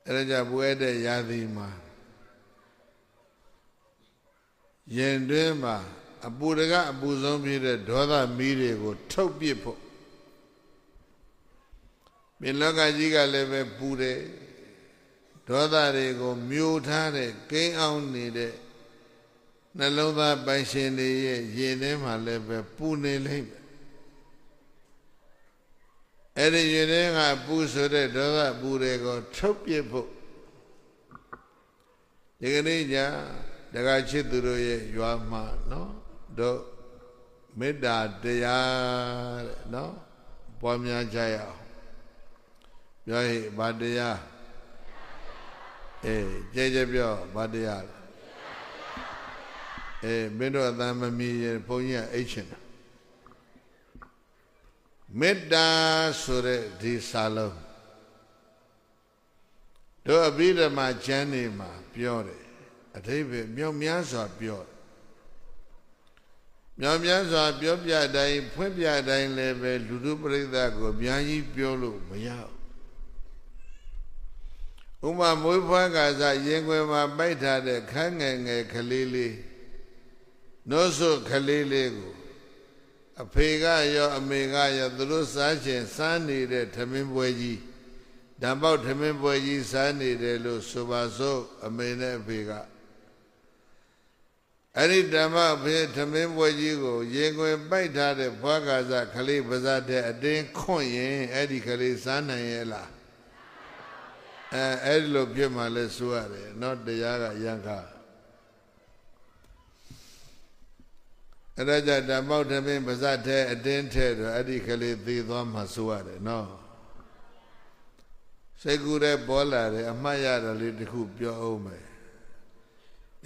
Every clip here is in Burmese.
အဲ့ဒါကြောင့်ဘွဲတဲ့ရာသီမှာရင်တွင်းမှာအပူတကအပူဆုံးဖြစ်တဲ့ဒေါသမီးတွေကိုထုတ်ပစ်ဖို့မြင်လောကကြီးကလည်းပဲပူတယ်ဒေါသတွေကိုမျိုးထားတဲ့ကိန်းအောင်နေတဲ့နှလုံးသားပိုင်ရှင်တွေရဲ့ရင်ထဲမှာလည်းပဲပူနေလိမ့်မယ်အဲ့ဒီရင်ထဲကပူဆိုတဲ့ဒေါသပူတွေကိုထုတ်ပစ်ဖို့ဒီကနေ့ညတက္ကချစ်သူတို့ရဲ့ရွာမှာနော်တို့မေတ္တာတရားတဲ့နော်ပွားများကြရအောင်ပြောဟိဘာတရားကြဲကြဲပြောဘာတရားမင်းတို့အတန်မမီရင်ဘုန်းကြီးကအိတ်ချင်တာမေတ္တာဆိုတဲ့ဒီစာလုံးတို့အဘိဓမ္မာကျမ်းနေမှာပြောတယ်အဓိပ္ပာယ်မြောက်များစွာပြောတယ်မြောက်များစွာပြောပြတိုင်းဖွင့်ပြတိုင်းလည်းပဲလူတို့ပြိဿကိုအများကြီးပြောလို့မရဘူးဥမာမွေးဖွားကာစရင်ခွင်မှာပိုက်ထားတဲ့ခန်းငယ်ငယ်ကလေးလေးနှုတ်ဆွကလေးလေးကိုအဖေကရောအမေကရောသူတို့စားခြင်းစားနေတဲ့ထမင်းပွဲကြီးဓာပေါက်ထမင်းပွဲကြီးစားနေတယ်လို့ဆိုပါစို့အမေနဲ့အဖေကအဲ့ဒီဓမ္မဖေထမင်းပွဲကြီးကိုရင်ခွင်ပိုက်ထားတဲ့ဘွားကာစကလေးပါးစပ်တဲ့အတင်းခွန့်ရင်အဲ့ဒီကလေးစားနိုင်ရဲ့လားအဲ့ဒီလိုပြစ်မှလဲဆိုရတယ်နော်တရားကရံခါအဲ့ဒါကြဓမ္မောက်ထမင်းပါးစပ်တဲ့အတင်းထဲတော့အဲ့ဒီကလေးသေသွားမှဆိုရတယ်နော်စိတ်ကူးတဲ့ပေါ်လာတယ်အမှတ်ရတာလေးတစ်ခုပြောအောင်မယ်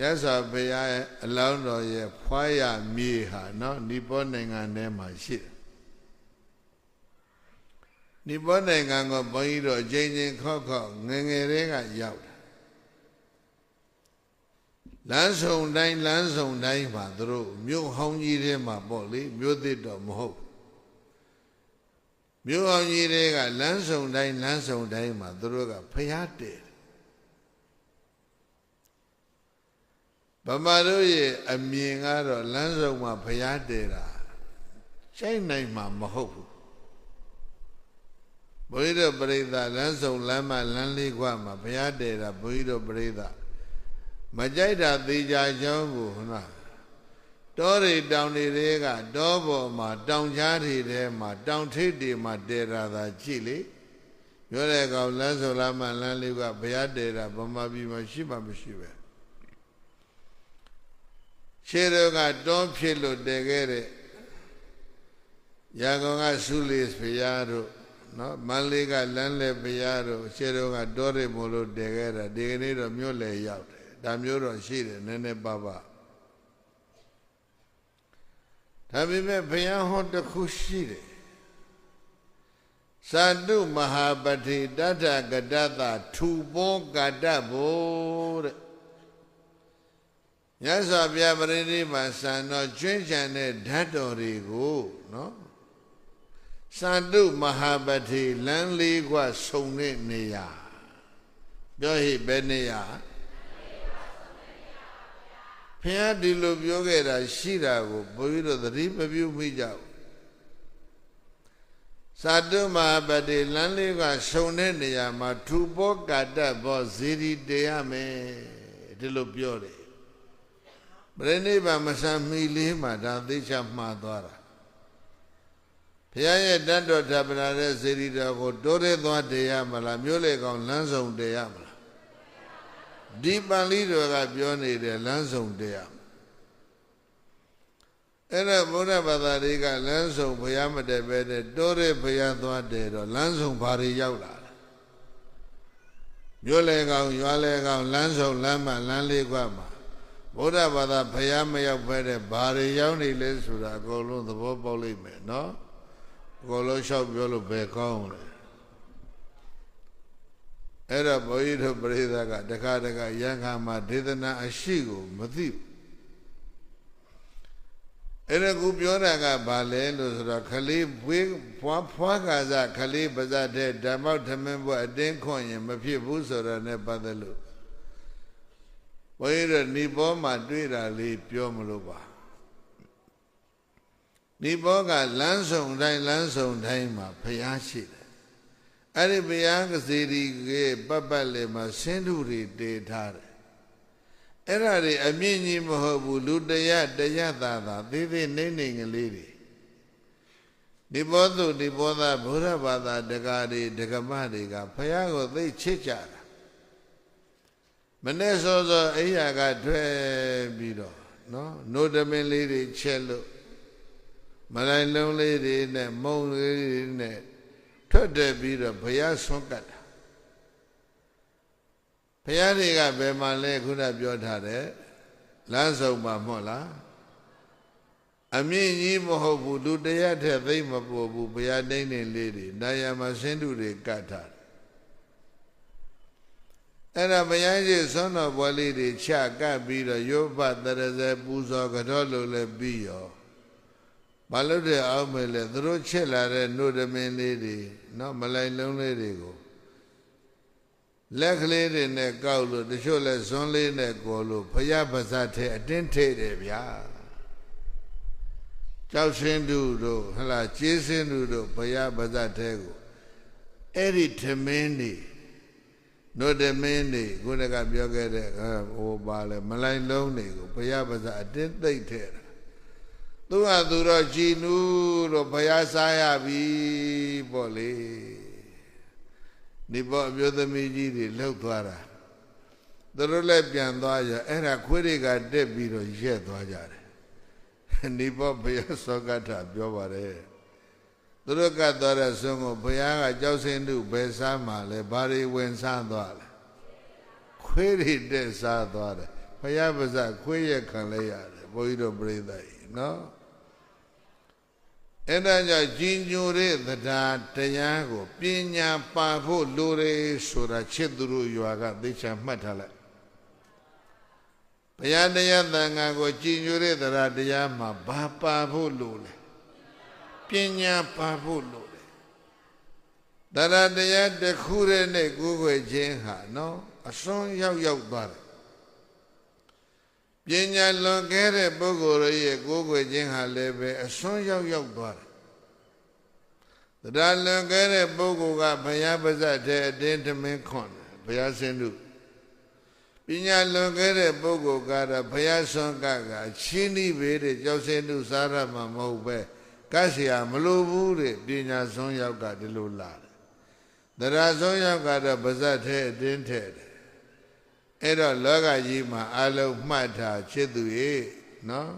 ရသော်ဘုရားရဲ့အလောင်းတော်ရဲ့ဖွားရမြေဟာနော်နိဘောနိုင်ငံထဲမှာရှိတယ်နိဘောနိုင်ငံကိုဘုန်းကြီးတို့အချင်းချင်းခောက်ခောက်ငယ်ငယ်လေးကရောက်တာလမ်းဆုံတိုင်းမှာသူတို့မြို့ဟောင်းကြီးထဲမှာပေါ့လေမြို့သစ်တော့မဟုတ်မြို့ဟောင်းကြီးတွေကလမ်းဆုံတိုင်းမှာသူတို့ကဖျားတယ်ဗမာတို့ရဲ့အမြင်ကတော့လမ်းဆုံမှာဖျားတယ်တာရှိုက်နိုင်မှာမဟုတ်ဘူးဘုရားတို့ပရိသတ်လမ်းဆုံလမ်းမလမ်းလေးခွမှာဘုရားတည်တာဘုရားတို့ပရိသတ်မကြိုက်တာသေချာကြောင်းကိုဟုတ်လားတောတွေတောင်တွေကတောပေါ်မှာတောင်ကြားတွေထဲမှာတောင်ထိပ်တွေမှာတည်တာသာကြည့်လေပြောတဲ့ကောင်လမ်းဆုံလမ်းမလမ်းလေးကဘုရားတည်တာဗမာပြည်မှာရှိမှမရှိပဲရှေးတော့ကတောဖြစ်လို့တည်ခဲ့တဲ့ရာကောင်ကဆုလေးဖရာတို့နော်မန္လေးကလမ်းလေဘုရားတို့ရှေးတော့ကတောတွေမို့လို့တည်ခဲ့တာဒီကနေ့တော့မြို့လေရောက်တယ်ဒါမျိုးတော့ရှိတယ်နည်းနည်းပါးပါးဒါပေမဲ့ဘုရားဟောတစ်ခုရှိတယ်သာတုမဟာပတိတတ္ထကတ္တထူပေါကတ္တဘောတဲ့မြတ်စွာဘုရားပရိနိဗ္ဗာန်စံတော်ကျွင်းချံတဲ့ဓာတ်တော်တွေကိုနော်သာတုမဟာပတိလမ်းလေးကဆုံတဲ့နေရာပြောဟိဘယ်နေရာဘုရားဒီလိုပြောခဲ့တာရှိတာကိုဘုန်းကြီးတို့သတိမပြုမိကြဘူးသာတုမဟာပတိလမ်းလေးကဆုံတဲ့နေရာမှာထူပေါကတ္တဘောဇီရီတည်ရမယ်ဒီလိုပြောတယ်ပရိနိဗ္ဗာန်မဆံမီလေးမှာဒါသိချမှားသွားတာဘုရားရဲ့တတ်တော်ဓပ္ပနာတဲ့ဇီရီတော်ကိုတိုးရဲသွားတည်ရမလားမြို့လေကောင်လမ်းဆောင်တည်ရမလားဒီပန်လိတော်ကပြောနေတဲ့လမ်းဆောင်တည်ရအဲ့ဒါဗုဒ္ဓဘာသာတွေကလမ်းဆောင်ဘုရားမတည်ပဲတဲ့တိုးရဲဘုရားသွားတည်တော့လမ်းဆောင်ဘာတွေရောက်လာလဲမြို့လေကောင်ရွာလေကောင်လမ်းဆောင်လမ်းမလမ်းလေးကွာမှာဗုဒ္ဓဘာသာဘုရားမရောက်ပဲတဲ့ဘာတွေရောက်နေလဲဆိုတာအကုန်လုံးသဘောပေါက်လိမ့်မယ်နော်အကုန်လုံးလျှောက်ပြောလို့ဘယ်ကောင်းလဲအဲ့တော့ဘုန်းကြီးတို့ပရိသတ်ကတခါတခါရံခါမှာဒေသနာအရှိကိုမသိဘူး အဲ့ဒါကိုပြောတာကဘာလဲလို့ဆိုတော့ခလေးဖွားကားစားခလေးပါးစပ်တဲ့ဓမ္မောက်ထမင်းဘွက်အတင်းခွန်ရင်မဖြစ်ဘူးဆိုတော့ ਨੇ ပတ်သက်လို့ဘုန်းကြီးတို့နိဘောမှာတွေ့တာလေးပြောမလို့ပါနိဘောကလမ်းဆောင်တိုင်းမှာဘုရားရှိတယ်အဲ့ဒီဘုရားကစီရီရဲ့ပတ်ပတ်လေးမှာဆင်းထုတွေတေထားတယ်အဲ့ဒါတွေအမြင့်ကြီးမဟုတ်ဘူးလူတရားသာသေးသေးနေကလေးတွေဒီဘောသူဒီဘောသားဘုရားဘာသာတက္ကတွေတက္ကမတွေကဘုရားကိုသိချစ်ကြတာမနေ့စောအိယာကထွက်ပြီးတော့နော်နိုတမင်းလေးတွေချက်လို့မလိုက်လုံးလေးတွေနဲ့မုံလေးတွေနဲ့ထွက်တယ်ပြီးတော့ဘုရားဆွန့်ကတ်တာဘုရားတွေကဘယ်မှာလဲခုနပြောထားတယ်လမ်းဆောင်မှာမဟုတ်လားအမြင့်ကြီးမဟုတ်ဘူးလူတရားထက်သိမပေါ်ဘူးဘုရားတိုင်းနေလေးတွေနာယမှာဆင်းတုတွေကတ်ထားတယ်အဲ့ဒါဘုရားကြီးဆွမ်းတော်ပွဲလေးတွေချကပ်ပြီးတော့ယောဘတရဇေပူဇော်ကြောလို့လည်းပြီးရောဘာလို့တဲ့အောက်မဲ့လဲသူတို့ချက်လာတဲ့နှုတ်တမင်းလေးတွေနော်မလိုက်လုံးလေးတွေကိုလက်ကလေးတွေနဲ့ကောက်လို့တချို့လဲဇွန်းလေးနဲ့ကော်လို့ဘုရားပါးစပ်ထဲအတင်းထိတယ်ဗျာကြောက်စင်းတုတို့ဟလာကျေးစင်းတုတို့ဘုရားပါးစပ်ထဲကိုအဲ့ဒီထမင်းတွေနှုတ်တမင်းတွေခုနကပြောခဲ့တဲ့ဟိုပါလဲမလိုက်လုံးတွေကိုဘုရားပါးစပ်အတင်းသိမ့်ထဲတာသူကသူတော့ကြည်နူးတော့ဘုရားစားရပြီပေါ့လေဒီဘောအမျိုးသမီးကြီးတွေလှုပ်သွားတာသူတို့လည်းပြန်သွားကြအဲ့ဒါခွေးတွေကတက်ပြီးတော့ရက်သွားကြတယ်ဒီဘောဘုရားစောကထပြောပါတယ်သူတို့ကသွားတဲ့ဆုံးကိုဘုရားကကြောက်စင်းတုဘယ်စားမှလဲဘာတွေဝင်စားသွားလဲခွေးတွေတက်စားသွားတယ်ဘုရားပါးစပ်ခွေးရက်ခံလိုက်ရတယ်ဘုန်းကြီးတို့ပြိဿကြီးနော်အဲ့ဒါကြောင့်ကြီးညိုတဲ့တရားကိုပညာပါဖို့လိုတယ်ဆိုတာချစ်သူတို့ရွာကသိချာမှတ်ထားလိုက်ဘုရားတရားသံဃာကိုကြီးညိုတဲ့တရားမှာဘာပါဖို့လိုလဲပညာပါဖို့လိုတယ်တရားတစ်ခုတည်းနဲ့ကိုယ်ွယ်ခြင်းဟာနော်အစွန်းရောက်သွားတယ်ပညာလွန်ခဲ့တဲ့ပုဂ္ဂိုလ်ရဲ့ကိုယ်ွယ်ခြင်းဟာလည်းပဲအစွန်းရောက်သွားတယ်တရားလွန်ခဲ့တဲ့ပုဂ္ဂိုလ်ကဘုရားပါးစပ်ထဲအတင်းထမင်းခွန်တယ်ဘုရားဆင်းတုပညာလွန်ခဲ့တဲ့ပုဂ္ဂိုလ်ကတော့ဘုရားဆွမ်းကအချင်းဤပဲတဲ့ကြောက်စင်းတုစားရမှာမဟုတ်ပဲကတ်เสียမလိုဘူးတဲ့ပညာဆွမ်းရောက်ကဒီလိုလာတယ်တရားဆွမ်းရောက်ကတော့ပါးစပ်ထဲအတင်းထည့်တယ်အဲ့တော့လောကကြီးမှာအလုံးမှတ်ထားချစ်သူရဲ့နော်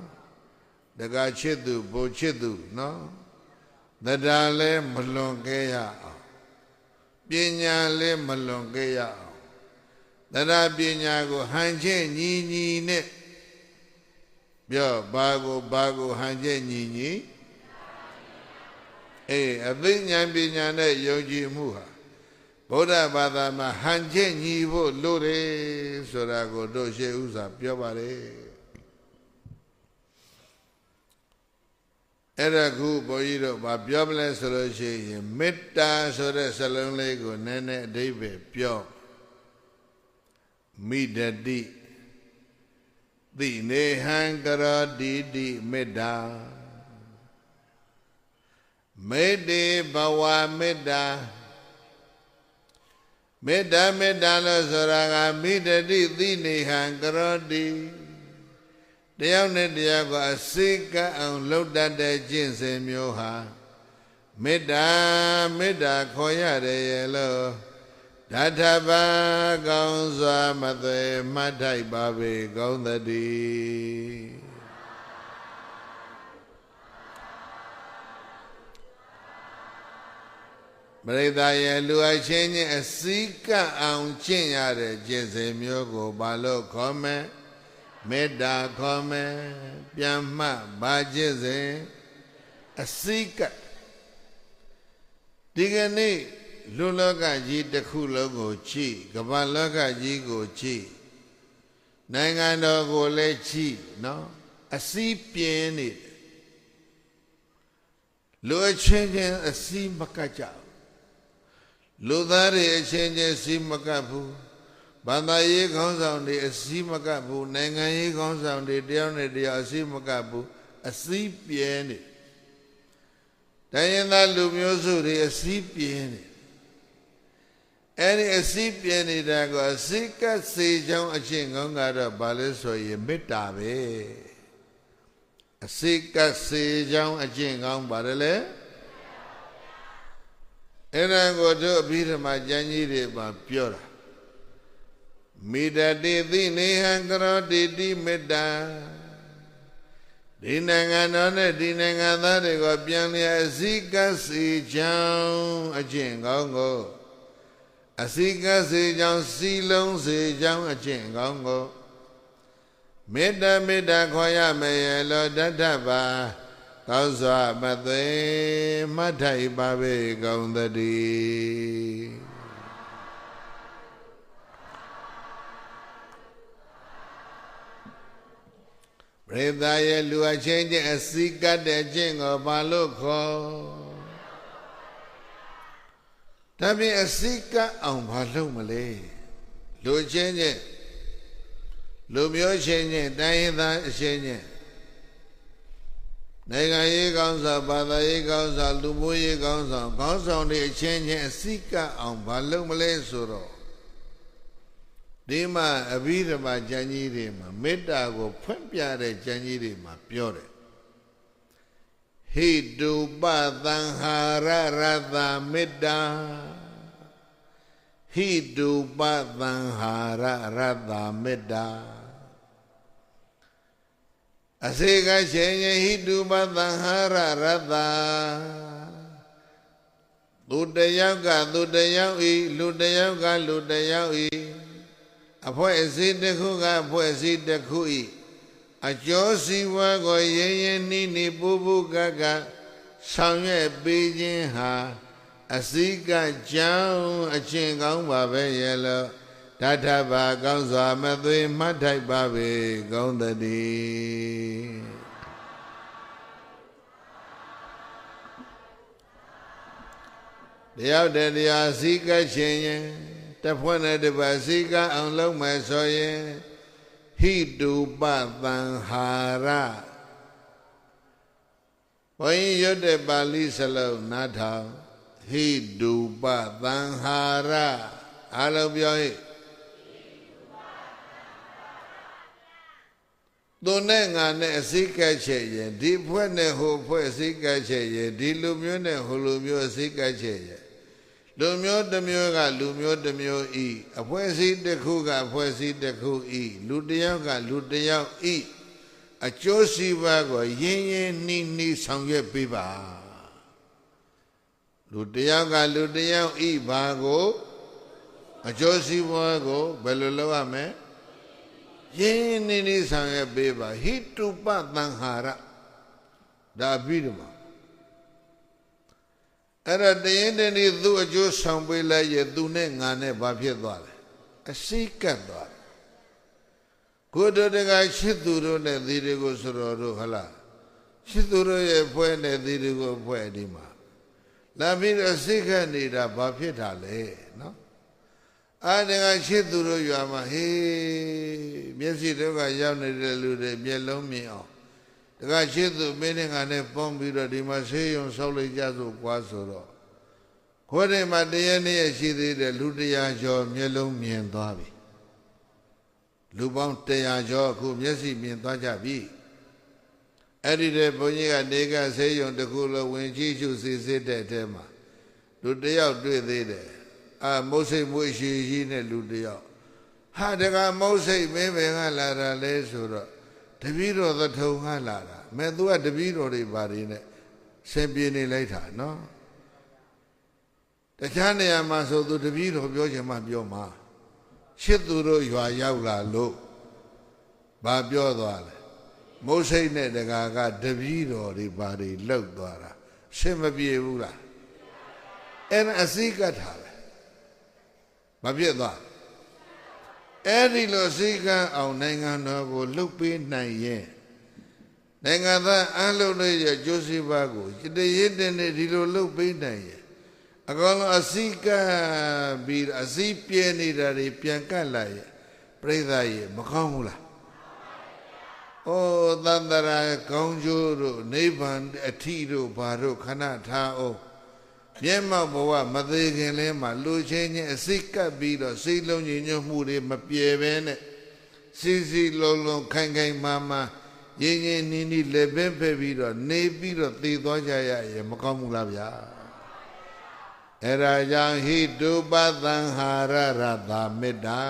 တကားချစ်သူဘိုလ်ချစ်သူနော်တရားလည်းမလွန်ခဲ့ရအောင်ပညာလည်းမလွန်ခဲ့ရအောင်တရားပညာကိုဟန်ချက်ညီနဲ့ပြောဘာကိုဟန်ချက်ညီအေးအသိဉာဏ်ပညာနဲ့ယုံကြည်မှုဟာဗုဒ္ဓဘာသာမှာဟန်ချက်ညီဖို့လိုတယ်ဆိုတာကိုတို့ရှေးဥစွာပြောပါတယ်အဲ့ဒါခုဘုန်းကြီးတို့ဗာပြောမလဲဆိုလို့ရှိရင်မေတ္တာဆိုတဲ့စလုံးလေးကိုနည်းနည်းအဓိပ္ပာယ်ပြောမိဒတိသိနေဟံကရောတိတိမေတ္တာမေတ္တေဘဝမေတ္တာမေတ္တာလို့ဆိုတာကမိဒတိသိနေဟံကရောတိတယောက်နဲ့တယောက်ကအစိကအောင်လှုပ်တတ်တဲ့ကျင့်စဉ်မျိုးဟာမေတ္တာခေါ်ရတယ်ရဲ့လို့ဓာထဘာကောင်းစွာမသွေမှတ်ထိုက်ပါပေကောင်းသတည်းပရိသတ်ရဲ့လူအချင်းချင်းအစိကအောင်ကျင့်ရတဲ့ကျင့်စဉ်မျိုးကိုဘာလို့ခေါ်မလဲမေတ္တာခေါ်မယ်ပြန်မှတ်ပါကျင့်စဉ်အစိကဒီကနေ့လူလောကကြီးတစ်ခုလုံးကိုကြည့်ကမ္ဘာလောကကြီးကိုကြည့်နိုင်ငံတော်ကိုလည်းကြည့်နော်အစိပြင်းနေ လူအချင်းချင်းအစီးမကတ်ကြလူသားတွေအချင်းချင်းစီးမကတ်ဘူးဘာသာရေးခေါင်းဆောင်တွေအစီးမကတ်ဘူးနိုင်ငံရေးခေါင်းဆောင်တွေတယောက်နဲ့တယောက်အစီးမကတ်ဘူးအစီးပြဲနေတိုင်းရင်းသားလူမျိုးစုတွေအစီးပြဲနေအဲ့ဒီအစီးပြဲနေတာကိုအစိကတ်စေချောင်းအချင်းကောင်းကတော့ဘာလဲဆိုရင်မေတ္တာပဲအစိကတ်စေချောင်းအချင်းကောင်းပါတယ်လေအဲ့ဒါကိုတို့အဘိဓမ္မာကျမ်းကြီးတွေမှာပြောတာမေတ္တာတိသိနေဟံကရောတိတိမေတ္တာဒီနိုင်ငံတော်နဲ့ဒီနိုင်ငံသားတွေကိုပြန်လျက်အစိကတ်စေချောင်းအချင်းကောင်းကိုအစိကတ်စေချောင်းစီလုံးစေချောင်းအချင်းကောင်းကိုမေတ္တာခေါ်ရမယ်ရလောတတ္ထပါကောင်းစွာမသွေမှတ်ထိုက်ပါပေကုန်သတည်းပရိသတ်ရဲ့လူအချင်းချင်းအစိကတ်တဲ့ခြင်းကိုဘာလို့ခေါ်ဒါပြင်အစိကတ်အောင်ဘာလုပ်မလဲလူချင်းချင်းလူမျိုးချင်းချင်းတိုင်းရင်းသားအချင်းချင်းနိုင်ငံရေးကောင်းဆောင်ဘာသာရေးကောင်းဆောင်လူမျိုးရေးကောင်းဆောင်တွေအချင်းချင်းအစိကတ်အောင်ဘာလုပ်မလဲဆိုတော့ဒီမှာအဘိဓမ္မာကျမ်းကြီးတွေမှာမေတ္တာကိုဖွင့်ပြတဲ့ကျမ်းကြီးတွေမှာပြောတယ်ဟိတုပသံဟာရရတမေတ္တာဟိတုပသံဟာရရတမေတ္တာအစေကရှင်ဟိတုပသံဟာရရတသူတယောက်ကသူတယောက်ဤလူတယောက်ကလူတယောက်ဤအဖွဲ့အစည်းတစ်ခုကအဖွဲ့အစည်းတစ်ခုဤအကျိုးစီးပွားကိုရင်းရင်းနှီးနှီးပူပူကကဆောင်ရွက်ပေးခြင်းဟာအစိကကြောင်းအချင်းကောင်းပါပဲရဲ့လို့တထဘာကောင်းစွာမသွေမှတ်ထိုက်ပါပေကောင်းသတည်းတယောက်တည်းတရားအစိကချင်းရင်တဖွဲ့နဲ့တပတ်အစိကအောင်လုံးမယ်ဆိုရင်ဟိတုပသံဟာရဘုန်းကြီးရွတ်တဲ့ပါဠိစလုံးနားထောင်ဟိတုပသံဟာရအားလုံးပြောဟိသူနဲ့ငါနဲ့အစိကချက်ရင်ဒီဖွဲ့နဲ့ဟိုဖွဲ့အစိကချက်ရင်ဒီလူမျိုးနဲ့ဟိုလူမျိုးအစိကချက်ရင်လူမျိုးတစ်မျိုးကလူမျိုးတစ်မျိုးဤအဖွဲ့အစည်းတစ်ခုကအဖွဲ့အစည်းတစ်ခုဤလူတစ်ယောက်ကလူတစ်ယောက်ဤအကျိုးစီးပွားကိုရင်းရင်းနှီးနှီးဆောင်ရွက်ပေးပါလူတစ်ယောက်ကလူတစ်ယောက်ဤဘာကိုအကျိုးစီးပွားကိုဘယ်လိုလုပ်ရမလဲရင်းရင်းနှီးနှီးဆောင်ရွက်ပေးပါဟိတုပသံဟာရဒါပြီးတော့အဲ့ဒါတရင်တည်းသူ့အကျိုးဆောင်ပေးလိုက်ရဲ့သူနဲ့ငါနဲ့ဘာဖြစ်သွားလဲအစိကတ်သွားတယ်ကိုတို့တကချစ်သူတို့နဲ့သီတွေကိုဆိုတော်တို့ဟလားချစ်သူတို့ရဲ့ဖွဲ့နဲ့သီတွေကိုဖွဲ့ဒီမှာလာပြီးတော့အစိကတ်နေတာဘာဖြစ်တာလဲနော်အားတကချစ်သူတို့ရွာမှာဟေးမျက်စိတို့ကရောက်နေတဲ့လူတွေမျက်လုံးမြင်အောင်တကချစ်သူမင်းနဲ့ငါနဲ့ပေါင်းပြီးတော့ဒီမှာဆေးရုံဆောက်လိုက်ကြစို့ကွာဆိုတော့ခေါ်တယ်မှာတရနေ့ရှိသေးတယ်လူ100ကျော်မျက်လုံးမြင်သွားပြီလူပေါင်း100ကျော်အခုမျက်စိမြင်သွားကြပြီအဲ့ဒီတဲ့ဘုန်းကြီးကနေကဆေးရုံတစ်ခုလုံးဝင်ကြည့်ရှုစစ်စစ်တဲ့အထဲမှာလူ1ယောက်တွေ့သေးတယ်မုတ်စိတ်မွေးရှိရှိနဲ့လူ1ယောက်ဟာတကမုတ်စိတ်မင်းပဲကလာတာလဲဆိုတော့တပည့်တော်သထုံကလာတာမဲ့သူကတပည့်တော်တွေဘာတွေနဲ့ဆင်ပြေနေလိုက်တာနော်တခြားနေရာမှာဆိုသူတပည့်တော်ပြောချင်မှပြောမှာချစ်သူတို့ရွာရောက်လာလို့ဘာပြောသွားလဲမုတ်စိတ်နဲ့တကာကတပည့်တော်တွေဘာတွေလောက်သွားတာဆင်မပြေဘူးလားအဲ့ဒါအစိကတ်ထားပဲမပြည့်သွားအဲ့ဒီလိုစိကံအောင်နိုင်ငံတော်ကိုလှုပ်ပေးနိုင်ရင် နိုင်ငံသားအားလုံးရဲ့ကျိုးစီးပွားကိုတရင်းတဲ့ဒီလိုလုပ်ပေးနိုင်ရဲ့အကောင်လုံးအစိကပြီးအစိပြဲနေတာတွေပြန်ကတ်လာရဲ့ပြိဿရဲ့မကောင်းဘူးလားဩသန္တရာကောင်းကျိုးတို့နိဗ္ဗာန်အထီတို့ဘာတို့ခဏထားအောင်မျက်မှောက်ဘဝမသေးခင်လဲမှာလူချင်းချင်းအစိကပ်ပြီးတော့စိတ်လုံးညီညွတ်မှုတွေမပြေဘဲနဲ့စီစီလုံးလုံးခိုင်ခိုင်မာမာရင်းရင်းနှီးနှီးလက်ပဲဖက်ပြီးတော့နေပြီးတော့သိသွားကြရရဲ့မကောင်းဘူးလားဗျာအဲ့ဒါကြောင့်ဟိတုပသံဟာရရတာမေတ္တာ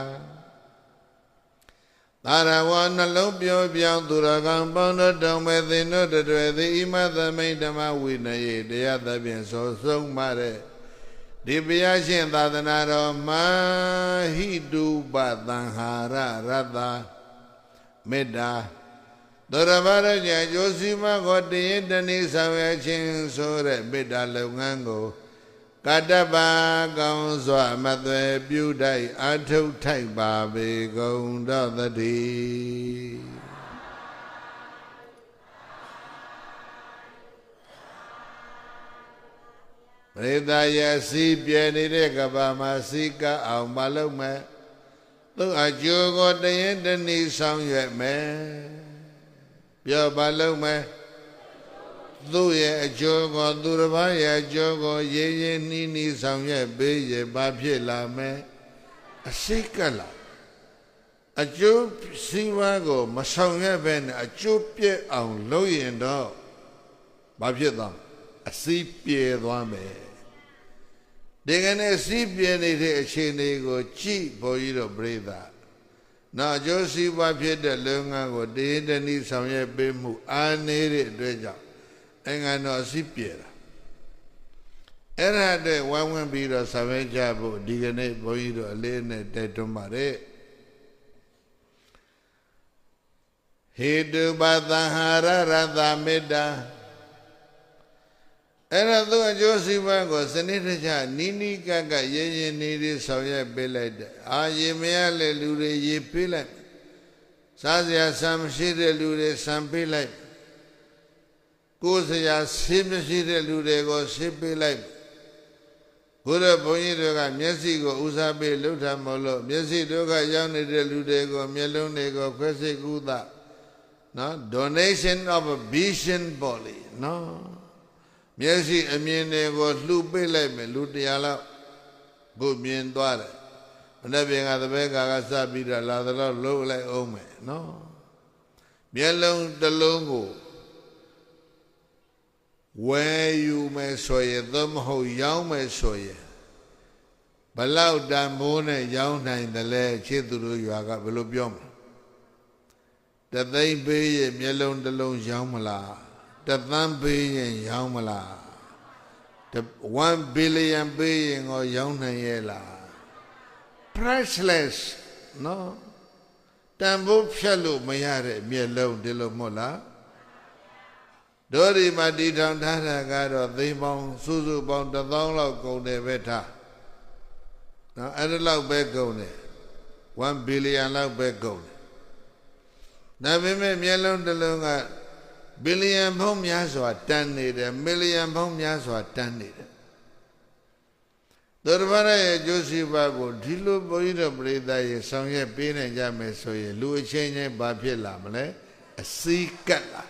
သာရဝနှလုံးပြောပြောင်းသူရကံပေါင်းတို့တောင်းမဲ့သင်တို့တွေ့သည်ဣမသမိန်ဓမ္မဝိနယေတရားသဖြင့်ဆိုဆုံးမတဲ့ဒီဘုရားရှင်သာသနာတော်မှာဟိတုပသံဟာရရတမေတ္တာသောရဘာရညာကျိုးစီမကိုတရင်တနည်းဆောင်ရခြင်းဆိုတဲ့မေတ္တာလုပ်ငန်းကိုကတ္တပါကောင်းစွာမသွဲပြုတိုက်အထုတ်ထိုက်ပါပေကုန်တော်သတည်းပရိသတ်ရဲ့စီးပြဲနေတဲ့ကဘာမှာစီကအောင်မလုပ်မဲ့သူအကျိုးကိုတရင်တနည်းဆောင်ရွက်မယ်ပြောပါလုပ်မယ်သူ့ရဲ့အကျိုးကိုသူတစ်ပါးရဲ့အကျိုးကိုရင်းရင်းနှီးနှီးဆောင်ရွက်ပေးရဘာဖြစ်လာမယ်အစိတ်ကလာအကျိုးစီးပွားကိုမဆောင်ရွက်ဘဲနဲ့အကျိုးပြည့်အောင်လုပ်ရင်တော့ဘာဖြစ်သွားအစိတ်ပြေသွားမယ်ဒီကနေ့စီးပြေနေတဲ့အခြေအနေကိုကြည့်ဘုန်းကြီးတို့ပြိဿနောက်အကျိုးစီးပွားဖြစ်တဲ့လုပ်ငန်းကိုတည်တနည်းဆောင်ရွက်ပေးမှုအားနည်းတဲ့အတွက်ကြောင့်အင်္ဂါတော်အစိပြေတာအဲ့ဒါအတွက်ဝိုင်းဝန်းပြီးတော့ဆောင်ရွက်ကြဖို့ဒီကနေ့ဘုန်းကြီးတို့အလေးနဲ့တိုက်တွန်းပါတယ်ဟေတုပသံဟာရရတမေတ္တာအဲ့ဒါသူအကျိုးစီးပွားကိုစနစ်တကျနီးနီးကပ်ကပ်ရင်းရင်းနှီးနှီးဆောင်ရွက်ပေးလိုက်တယ်အာရေမရတဲ့လူတွေရေပေးလိုက်စားစရာဆံမရှိတဲ့လူတွေဆံပေးလိုက်ကိုယ်စရာဆေးမရှိတဲ့လူတွေကိုဆေးပေးလိုက်ဘုရားဘုန်းကြီးတွေကမျက်စိကိုဦးစားပေးလှုပ်ထားမလို့မျက်စိဒုက္ခရောက်နေတဲ့လူတွေကိုမျက်လုံးတွေကိုခွဲစိတ်ကုသနော် donation of vision ပေါ့လေနော်မျက်စိအမြင်တွေကိုလှူပေးလိုက်မယ်လူ100လောက်ကိုမြင်သွားတယ်မနေ့ပြင်ကသဘဲကာကစပြီးတော့လာတော့လှုပ်လိုက်အောင်မယ်နော်မျက်လုံးတစ်လုံးကိုဝယ်ယူမယ်ဆိုရင်သို့မဟုတ်ရောင်းမယ်ဆိုရင်ဘလောက်တန်ဖိုးနဲ့ရောင်းနိုင်တယ်လဲချစ်သူတို့ရွာကဘယ်လိုပြောမလဲတသိန်းပေးရင်မျက်လုံးတစ်လုံးရောင်းမလားတသန်းပေးရင်ရောင်းမလား1 billion ပေးရင်ကိုရောင်းနိုင်ရဲ့လား priceless နော်တန်ဖိုးဖြတ်လို့မရတဲ့မျက်လုံးဒီလိုမဟုတ်လားတို့ဒီမှာတည်ထောင်ထားတာကတော့သိန်းပေါင်းစုစုပေါင်း1000လောက်ကုန်တယ်ပဲထားနော်အဲ့ဒါလောက်ပဲကုန်တယ်1 billion လောက်ပဲကုန်တယ်ဒါပေမဲ့မျက်လုံးတစ်လုံးကဘီလီယံပေါင်းများစွာတန်းနေတယ်မီလီယံပေါင်းများစွာတန်းနေတယ်သူတစ်ပါးရဲ့ကျိုးစီးပွားကိုဒီလိုဘုန်းကြီးတို့ပြိဿရဲ့ဆောင်ရွက်ပေးနိုင်ကြမယ်ဆိုရင်လူအချင်းချင်းဘာဖြစ်လာမလဲအစည်းကပ်လာ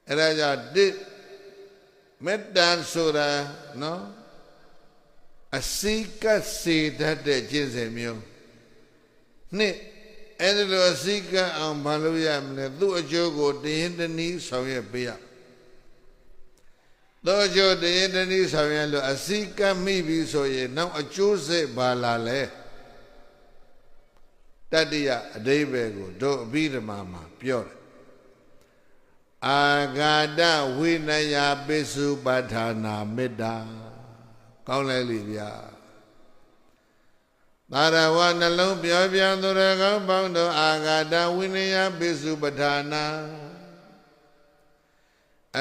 အဲ့ဒါကြောင့်မေတ္တာဆိုတာနော်အစည်းကပ်စေတတ်တဲ့ကျင့်စဉ်မျိုးနှစ်အဲ့ဒါလိုအစည်းကပ်အောင်မလုပ်ရမလဲသူ့အကျိုးကိုတရင်တနည်းဆောင်ရွက်ပေးရသူ့အကျိုးတရင်တနည်းဆောင်ရွက်လို့အစည်းကပ်မိပြီဆိုရင်နောက်အကျိုးစိတ်ဘာလာလဲတတ္တိယအဓိပ္ပာယ်ကိုတို့အဘိဓမ္မာမှာပြောတယ်အာဂါတဝိနယပိစုပဋ္ဌာနာမေတ္တာကောင်းလိုက်လိဗျာသာရဝနှလုံးပြောပြသူရကောင်းပေါင်းတို့အာဂါတဝိနယပိစုပဋ္ဌာနာ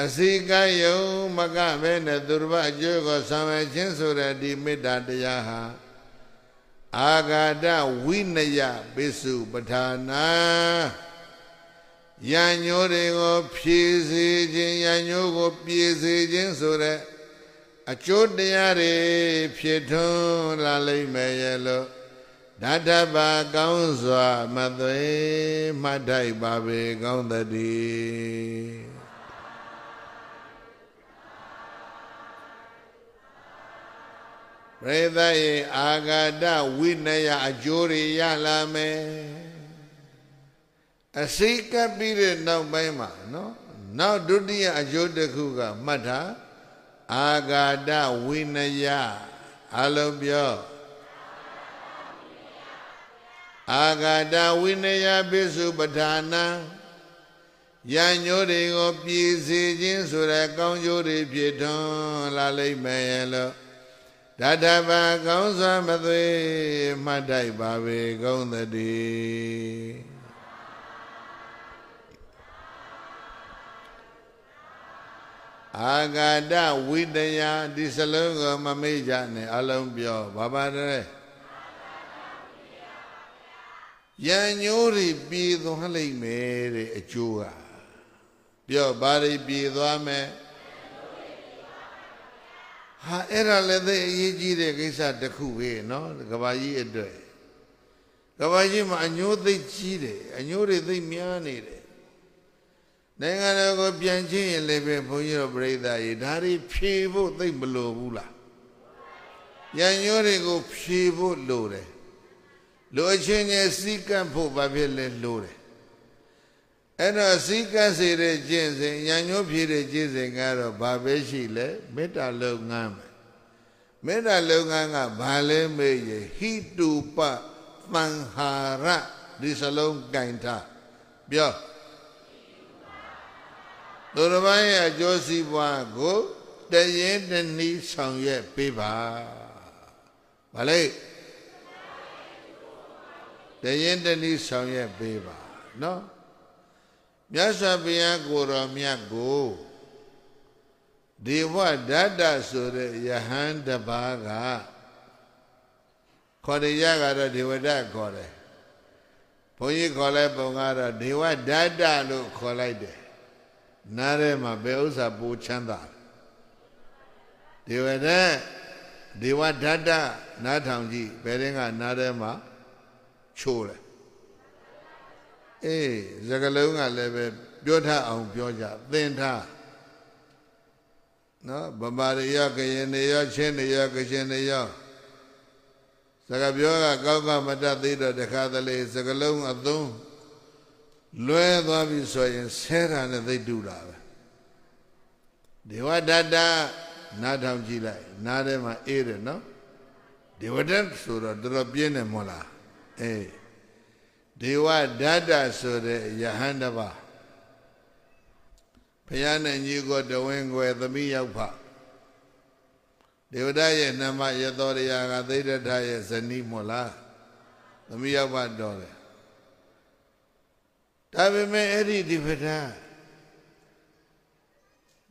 အစိကယုံမကပဲနဲ့သူတစ်ပါးအကျိုးကိုဆောင်ရွက်ခြင်းဆိုတဲ့ဒီမေတ္တာတရားဟာအာဂါတဝိနယပိစုပဋ္ဌာနာ ရံညိုတွေကိုဖြည့်စေခြင်းရံညိုကိုပြေစေခြင်းဆိုတဲ့အကျိုးတရားတွေဖြစ်ထွန်းလာလိမ့်မယ်ရဲ့လို့ဓာတ္တပါကောင်းစွာမသွေမှတ်ထိုက်ပါပေကောင်းသတည်းပရိသတ်ရဲ့အာဂတဝိနယအကျိုးတွေရလာမယ်အစိကပ်ပြီးတဲ့နောက်ပိုင်းမှာနော်နောက်ဒုတိယအကျိုးတစ်ခုကမှတ်တာအာဂတဝိနယအလုံးပြောအာဂတဝိနယပိစုပဋ္ဌာနံရံညိုတွေကိုပြည်စေခြင်းဆိုတဲ့ကောင်းကျိုးတွေဖြစ်ထွန်းလာလိမ့်မယ်ရဲ့လို့ဓာတ္တပါကောင်းစွာမသွေမှတ်ထိုက်ပါပေကောင်းသတည်းအာဂတဝိတယဒီစလုံးကိုမမေ့ကြနဲ့အလုံးပြောဘာပါတယ်ရံညိုးတွေပြည်သွားလိမ့်မယ်တဲ့အကျိုးကပြောဘာတွေပြည်သွားမယ်ဟာအဲ့ဒါလည်းသိအရေးကြီးတဲ့ကိစ္စတစ်ခုပဲနော်ကဘာကြီးအတွက်ကဘာကြီးမှာအညိုးသိကြီးတယ်အညိုးတွေသိများနေတယ်နိုင်ငံတော်ကိုပြန်ချင်းရင်လည်းပဲဘုန်းကြီးတို့ပြိဿကြီးဒါတွေဖြေဖို့သိမလိုဘူးလားရံညိုးတွေကိုဖြေဖို့လိုတယ်လူအချင်းချင်းစီကပ်ဖို့ဘာဖြစ်လဲလိုတယ်အဲ့တော့စီကပ်စေတဲ့ကျင့်စဉ်ရံညိုးဖြေတဲ့ကျင့်စဉ်ကတော့ဘာပဲရှိလဲမေတ္တာလုပ်ငန်းပဲမေတ္တာလုပ်ငန်းကဘာလဲမေးရင်ဟိတုပသံဟာရဒီစလုံးကင်ထားပြောသူတစ်ပါးရဲ့အကျိုးစီးပွားကိုတရင်တနည်းဆောင်ရွက်ပေးပါဗါလေတရင်တနည်းဆောင်ရွက်ပေးပါနော်မြတ်စွာဘုရားကိုယ်တော်မြတ်ကိုဒေဝဒတ္တဆိုတဲ့ယဟန်တပါးကခေါ်ရရကတော့ဒေဝဒတ်ခေါ်တယ်ဘုန်းကြီးခေါ်လိုက်ပုံကတော့ဒေဝဒတ္တလို့ခေါ်လိုက်တယ်နားထဲမှာဘယ်ဥစ္စာပိုချမ်းသာဒေဝဒတ်ဒေဝဒတ္တနားထောင်ကြည့်ဘယ်ရင်ကနားထဲမှာချိုးတယ်အေးစကလုံးကလည်းပဲပြောထအောင်ပြောကြသင်ထားနော်ဗမာရရကရင်ရချင်းရကချင်းရစကပြောကကောက်ကမတတ်သေးတော့တခါတလေစကလုံးအသုံးလွဲသွားပြီဆိုရင်ဆဲတာနဲ့သိတူတာပဲဒေဝဒတ္တနားထောင်ကြည့်လိုက်နားထဲမှာအေးတယ်နော်ဒေဝဒတ်ဆိုတော့တော်တော်ပြင်းတယ်မဟုတ်လားအေးဒေဝဒတ္တဆိုတဲ့ယဟန်တပါးဘုရားနဲ့ညီကိုတဝင်းွယ်သမီးရောက်ဖဒေဝဒတ်ရဲ့နာမရသောရယာကသိဒ္ဓထရဲ့ဇနီးမို့လားသမီးရောက်ဖတော်တယ်ဒါပေမဲ့အဲ့ဒီဒီပဒ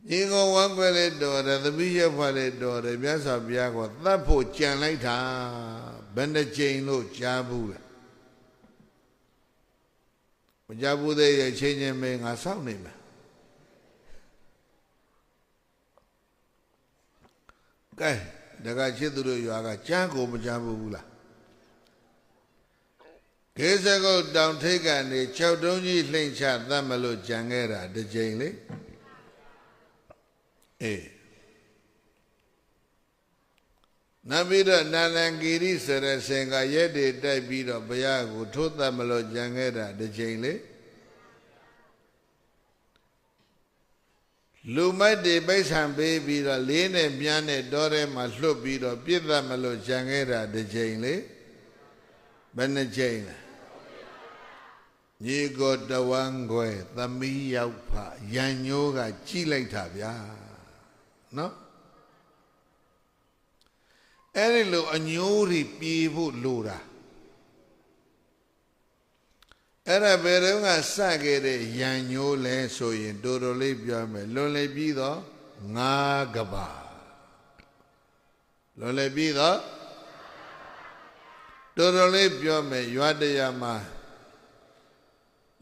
ညီကိုဝမ်းွယ်လေးတော်တယ်သမီးရောက်ဖလေးတော်တယ်မြတ်စွာဘုရားကသတ်ဖို့ကြံလိုက်တာဘယ်နှကြိမ်လို့ကြားဘူးလဲမကြဘူးသေးရဲ့ချင်းချင်းမင်းငါစောင့်နေမယ်ကဲတကချစ်သူတို့ရွာကကြမ်းကိုမကြဘူးလားခေစကုတ်တောင်ထိပ်ကနေ6တုံးကြီးလှိမ့်ချသတ်မလို့ကြံခဲ့တာတစ်ကြိမ်လေအေးနောက်ပြီးတော့နာလန်ဂီရိဆိုတဲ့ဆင်ကရက်တွေတိုက်ပြီးတော့ဘုရားကိုထိုးသတ်မလို့ကြံခဲ့တာတစ်ချိန်လေလူမိုက်တွေပိတ်ဆံပေးပြီးတော့လေးနဲ့မြန်းနဲ့တောထဲမှာလွတ်ပြီးတော့ပြစ်သတ်မလို့ကြံခဲ့တာတစ်ချိန်လေဘယ်နှချိန်လဲညီကိုတဝန်းခွဲသမီးရောက်ဖရံညိုးကကြိလိုက်တာဗျာနော်အဲ့ဒီလိုအညိုးတွေပြေဖို့လိုတာအဲ့ဒါဘယ်တော့ကစခဲ့တဲ့ရံညိုးလဲဆိုရင်တော်တော်လေးပြောမယ်လွန်လေပြီးတော့9ကဘာလွန်လေပြီးတော့တော်တော်လေးပြောမယ်ရွာတရားမှာ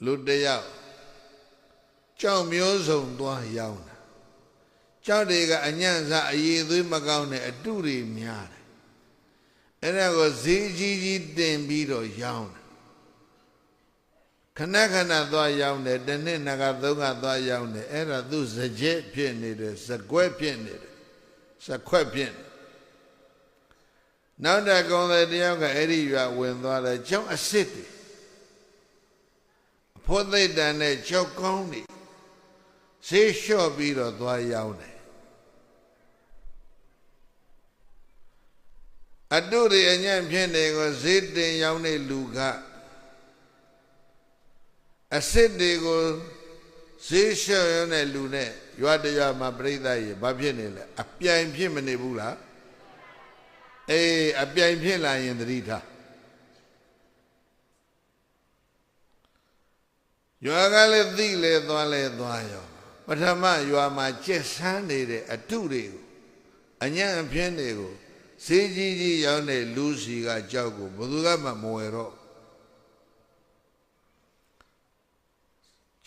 လူတယောက် ကြောက်မျိုးစုံသွားရောင်းတာကြောက်တွေကအညံ့စားအည်သွေးမကောင်းတဲ့အတုတွေများတယ်အဲ့ဒါကိုဈေးကြီးကြီးတင်ပြီးတော့ရောင်းတာခဏခဏသွားရောင်းတယ်တစ်နှစ်နှစ်ကသုံးကသွားရောင်းတယ်အဲ့ဒါသူစကြက်ဖြစ်နေတယ်စကွက်ဖြစ်နေတယ်စခွက်ဖြစ်နေနောက်တကောင်တဲ့တယောက်ကအဲ့ဒီရွာဝင်သွားတယ်ကျောင်းအစ်စ်တွေဖို့သိတ္တန်နဲ့ကြောက်ကောင်းတွေဆေးလျှော့ပြီးတော့သွားရောင်းတယ်အတုတွေအညံ့ဖြစ်နေကိုဈေးတင်ရောင်းတဲ့လူကအစစ်တွေကိုဈေးလျှော့ရောင်းတဲ့လူနဲ့ရွာတရွာမှာပြိဿရေဘာဖြစ်နေလဲအပြိုင်ဖြစ်မနေဘူးလားအေးအပြိုင်ဖြစ်လာရင်သတိထားရွာကလည်းသိလေသွားရောပထမရွာမှာကျက်ဆန်းနေတဲ့အတုတွေကိုအညံ့အဖျင်းတွေကိုဈေးကြီးကြီးရောင်းတဲ့လူစီကကြောက်ကိုဘယ်သူမှမဝယ်တော့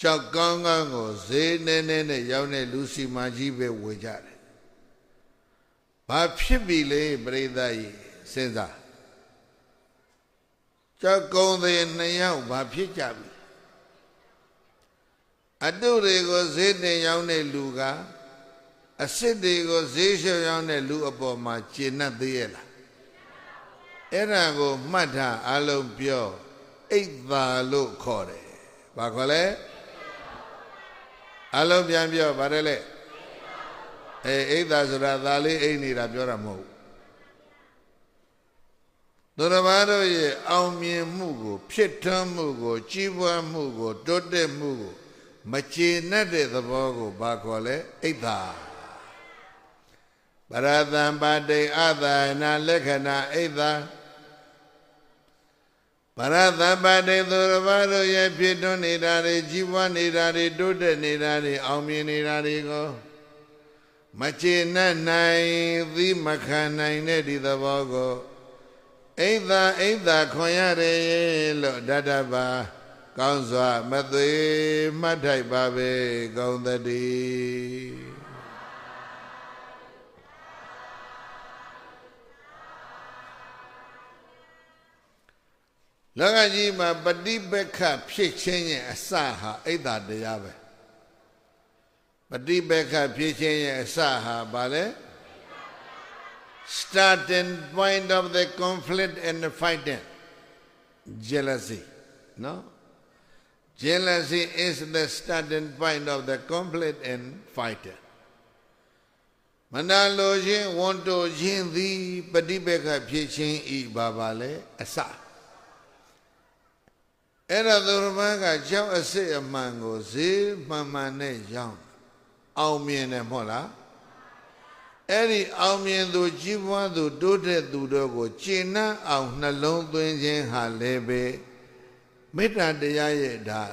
ကြောက်ကောင်းကောင်းကိုဈေးနည်းနည်းနဲ့ရောင်းတဲ့လူစီမကြီးပဲဝယ်ကြတယ်ဘာဖြစ်ပြီလဲပရိသတ်ကြီးစဉ်းစားကြောက်ကုံသေးနှစ်ယောက်ဘာဖြစ်ကြပြီအတုတွေကိုဈေးတင်ရောင်းတဲ့လူကအစစ်တွေကိုဈေးလျှော့ရောင်းတဲ့လူအပေါ်မှာကျေနပ်သေးရဲ့လားအဲ့ဒါကိုမှတ်ထားအလုံးပြောအိတ်သာလို့ခေါ်တယ်ဘာခေါ်လဲအလုံးပြန်ပြောဗါတယ်လေအိတ်သာဆိုတာသာလေးအိတ်နေတာပြောတာမဟုတ်ဘူးသူတော်ဘာတို့ရဲ့အောင်မြင်မှုကိုဖြစ်ထွန်းမှုကိုကြီးပွားမှုကိုတိုးတက်မှုကိုမကျေနပ်တဲ့သဘောကိုဘာခေါ်လဲအိတ်သာပရသံပါတိအသာနာလက္ခဏာအိတ်သာပရသံပါတိသူတော်ဘာတို့ရဲ့ဖြစ်ထွန်းနေတာတွေကြီးပွားနေတာတွေတိုးတက်နေတာတွေအောင်မြင်နေတာတွေကိုမကျေနပ်နိုင်သီးမခံနိုင်တဲ့ဒီသဘောကိုအိတ်သာခွန်ရတယ်လို့ဓာတပါကောင်းစွာမသွေမှတ်ထိုက်ပါပဲကောင်းသတည်းလောကကြီးမှာပฏิပက္ခဖြစ်ခြင်းရဲ့အစဟာအိတ်သာတရားပဲပฏิပက္ခဖြစ်ခြင်းရဲ့အစဟာဘာလဲ starting point of the conflict and the fighting jealousy no jealousy is the starting point of the conflict and fighting မနာလိုခြင်းဝန်တိုခြင်းသည်ပฏิပက္ခဖြစ်ခြင်းဤဘာလဲအစအဲ့ဒါသူတော်ဘာကကြောက်အစစ်အမှန်ကိုဈေးမှန်မှန်နဲ့ရောင်းအောင်မြင်တယ်မဟုတ်လားအဲ့ဒီအောင်မြင်သူကြီးပွားသူတိုးတက်သူတို့ကိုကျေနပ်အောင်နှလုံးသွင်းခြင်းဟာလည်းပဲမေတ္တာတရားရဲ့ဒါ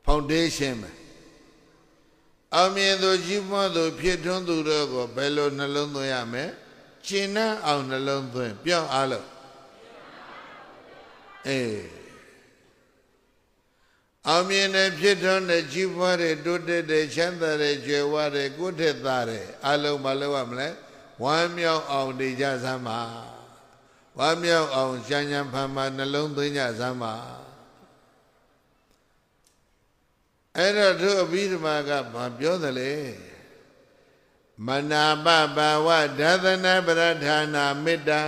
foundation ပဲအောင်မြင်သူကြီးပွားသူဖြစ်ထွန်းသူတို့ကိုဘယ်လိုနှလုံးသွင်းရမလဲကျေနပ်အောင်နှလုံးသွင်းပြောင်းအားလို့အောင်မြင်တဲ့ဖြစ်ထွန်းတဲ့ကြီးပွားတဲ့တိုးတက်တဲ့ချမ်းသာတဲ့ကြွယ်ဝတဲ့ကိုယ်ထက်သားတဲ့အလုံးမလုပ်ရမလဲဝမ်းမြောက်အောင်နေကြစမ်းပါဝမ်းမြောက်အောင်ရှမ်းရှမ်းဖန်ဖန်နှလုံးသွင်းကြစမ်းပါအဲ့တော့သူအဘိဓမ္မာကဘာပြောသလဲမနာပဘာဝဒါသနာပရဌာနာမေတ္တာ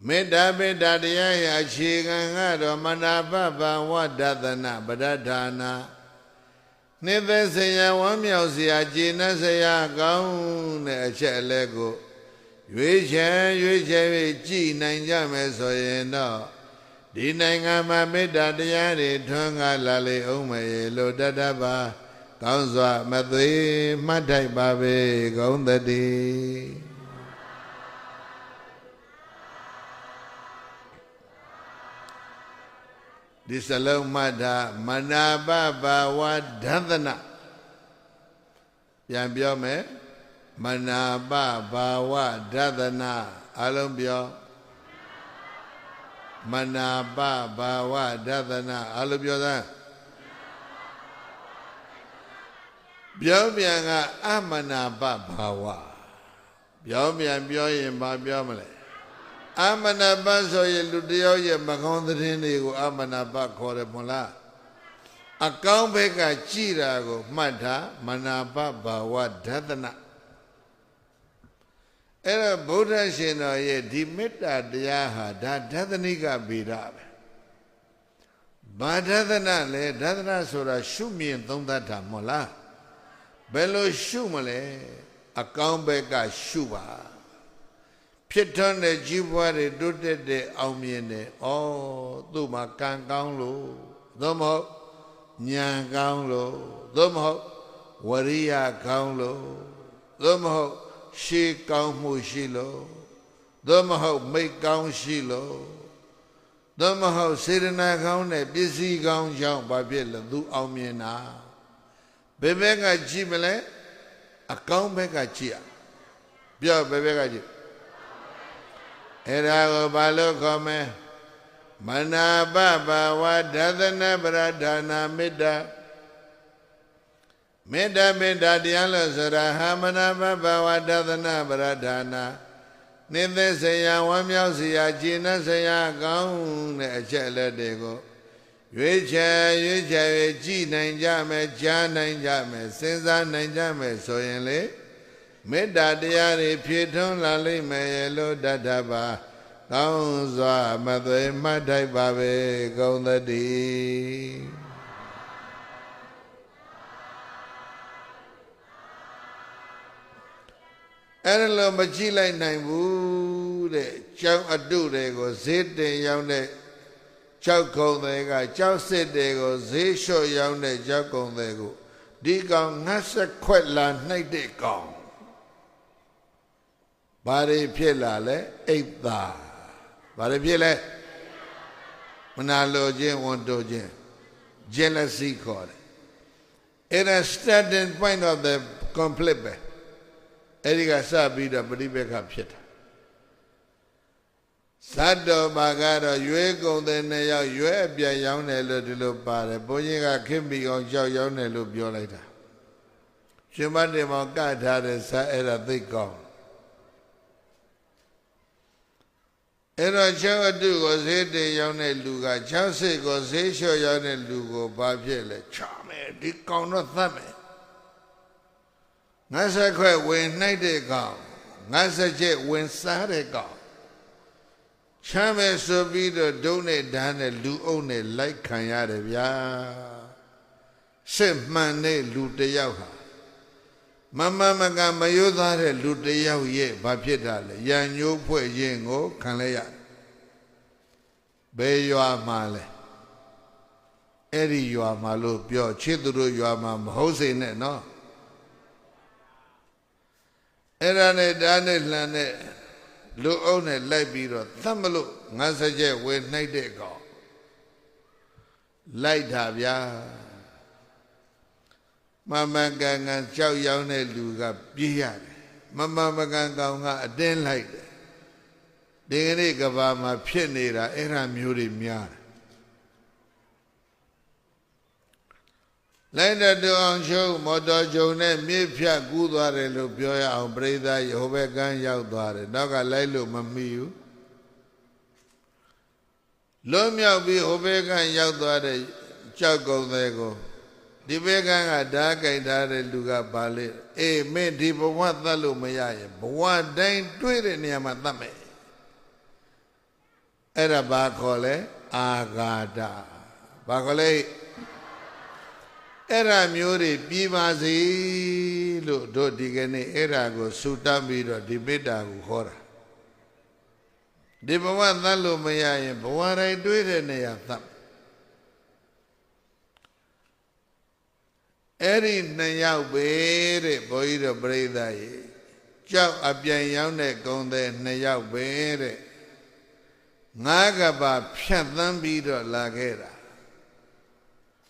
မေတ္တာမေတ္တာတရားရဲ့အခြေခံကတော့မနာပဘာဝဒါသနာပရဌာနာနှစ်သက်စရာဝမ်းမြောက်စရာကျေနပ်စရာကောင်းတဲ့အချက်အလက်ကိုရွေးချယ်၍ကြည်နိုင်ကြမယ်ဆိုရင်တော့ဒီနိုင်ငံမှာမေတ္တာတရားတွေထွန်းကားလာလေအောင်မယ်လို့တတပါကောင်းစွာမသွေမှတ်ထိုက်ပါပဲကောင်းသတည်းဒီစလုံးမှတ်တာမနာပဘာဝဒသနာပြန်ပြောမယ်မနာပဘာဝဒသနာအလုံးပြော မနာပဘာဝဒသနာအလိုပြောသားပြောပြန်ကအမနာပဘာဝပြောပြန်ပြောရင်ဘာပြောမလဲအမနာပဆိုရင်လူတယောက်ရဲ့မကောင်းသတင်းတွေကိုအမနာပခေါ်တယ်မဟုတ်လားအကောင်းဘက်ကကြည်တာကိုမှတ်တာမနာပဘာဝဒသနာအဲ့တော့ဗုဒ္ဓရှင်တော်ရဲ့ဒီမေတ္တာတရားဟာဒါဒသနိကဗေဒပဲဘာဒသနာလဲဒသနာဆိုတာရှုမြင်သုံးသပ်တာမဟုတ်လားဘယ်လိုရှုမလဲအကောင်းဘက်ကရှုပါဖြစ်ထွန်းတဲ့ကြီးပွားတဲ့တိုးတက်တဲ့အောင်မြင်တဲ့ဩသူ့မှာကံကောင်းလို့သို့မဟုတ်ဉာဏ်ကောင်းလို့သို့မဟုတ်ဝရိယကောင်းလို့သို့မဟုတ်ရှေးကောင်းမှုရှိလို့သို့မဟုတ်မိတ်ကောင်းရှိလို့သို့မဟုတ်စေတနာကောင်းတဲ့ပစ္စည်းကောင်းကြောင့်ဘာဖြစ်လဲသူအောင်မြင်တာဘယ်ဘက်ကကြည့်မလဲအကောင်းဘက်ကကြည့်ရပြောဘယ်ဘက်ကကြည့်အဲ့ဒါကိုဘာလို့ခေါ်မလဲမနာပဘာဝဒသနာပရဒါနာမေတ္တာမေတ္တာတရားလို့ဆိုတာဟာမနာပဘာဝဒသနာပရဒါနာနိသစရာဝမ်းမြောက်စရာကျင့်စရာကောင်းတဲ့အချက်လက်တွေကိုရွေးချယ်၍ကြည်နိုင်ကြမယ်ကြားနိုင်ကြမယ်စဉ်းစားနိုင်ကြမယ်ဆိုရင်လေမေတ္တာတရားတွေဖြည့်ထွန်းလာလိမ့်မယ်လို့တတ်တာပါကောင်းစွာမသွေမှတ်ထိုက်ပါပဲကောင်းသတည်းအဲ့ဒါလို့မကြည့်လိုက်နိုင်ဘူးတဲ့ကျောင်းအတုတွေကိုဈေးတင်ရောက်တဲ့ကျောက်ကုံတွေကကျောက်စစ်တွေကိုဈေးလျှော့ရောက်တဲ့ကျောက်ကုံတွေကိုဒီကောင်ငတ်ဆက်ခွက်လာနှိုက်တဲ့ကောင်ဘာတွေဖြစ်လာလဲအိတ်သာဘာတွေဖြစ်လဲမနာလိုခြင်းဝန်တိုခြင်း jealousy ခေါ်တယ်အဲ့ဒါ starting point of the conflict ပဲအဲ့ဒီကစပြီးတော့ပဋိပက္ခဖြစ်တာဇတ်တော်မှာကတော့ရွေးကုန်တဲ့နှစ်ယောက်ရွေးအပြတ်ရောင်းတယ်လို့ဒီလိုပါတယ်ဘုန်းကြီးကခင်မီအောင်ကြောက်ရောင်းတယ်လို့ပြောလိုက်တာရှင်မတေမောင်ကထားတဲ့ဇတ်အဲ့ဒါသိကောင်းအဲ့တော့6အတုကိုဈေးတင်ရောင်းတဲ့လူက6စိတ်ကိုဈေးလျှော့ရောင်းတဲ့လူကိုဘာဖြစ်လဲချမယ်ဒီကောင်တော့သတ်မယ်ငါဆက်ခွဲဝင်နှိုက်တဲ့ကောင်ငါဆက်ချက်ဝင်စားတဲ့ကောင်ချမ်းမယ်ဆိုပြီးတော့ဒုံးနဲ့ဓာတ်နဲ့လူအုပ်နဲ့လိုက်ခံရတယ်ဗျာစစ်မှန်တဲ့လူတယောက်ဟာမယိုးသားတဲ့လူတယောက်ရဲ့ဘာဖြစ်တာလဲရန်ညိုးဖွဲ့ခြင်းကိုခံလဲရဘယ်ရွာမှာလဲအဲ့ဒီရွာမှာလို့ပြောချစ်သူတို့ရွာမှာမဟုတ်စေနဲ့နော်အဲ့ဒါနဲ့ဓာတ်နဲ့လှန်နဲ့လူအုပ်နဲ့လိုက်ပြီးတော့သတ်မလို့ငါစကြဲဝင်နှိုက်တဲ့ကောင်လိုက်တာဗျာမကန်ကြောက်ရောက်တဲ့လူကပြေးရတယ်မကန်ကောင်ကအတင်းလိုက်တယ်ဒီကနေ့ကဘာမှာဖြစ်နေတာအဲ့ဒါမျိုးတွေများတယ်လိုက်တဲ့တူအောင်ရှုံးမော်တော်ဂျုံနဲ့မြေဖြတ်ကူးသွားတယ်လို့ပြောရအောင်ပရိသတ်ဟိုဘက်ကန်းရောက်သွားတယ်နောက်ကလိုက်လို့မမီဘူးလွတ်မြောက်ပြီးဟိုဘက်ကန်းရောက်သွားတဲ့ကြောက်ကုန်တွေကိုဒီဘက်ကန်းကဓာတ်ကြိုက်ထားတဲ့လူကပါလေအေးမင်းဒီဘဝသတ်လို့မရရင်ဘဝတိုင်းတွေ့တဲ့နေရာမှာသတ်မယ်အဲ့ဒါဘာခေါ်လဲအာဃာတဘာခေါ်လဲအဲ့ဒါမျိုးတွေပြီးပါစေလို့တို့ဒီကနေ့အဲ့ဒါကိုဆူတတ်ပြီးတော့ဒီမေတ္တာကိုခေါ်တာဒီဘဝသတ်လို့မရရင်ဘဝတိုင်းတွေးတဲ့နေရာသတ်အဲ့ဒီနှစ်ယောက်ပဲတဲ့ဘုန်းကြီးတို့ပြိဿရေကြောက်အပြန်ရောက်တဲ့ဂုံတဲ့နှစ်ယောက်ပဲတဲ့ငါးကဘာဖြတ်သန်းပြီးတော့လာခဲ့တာ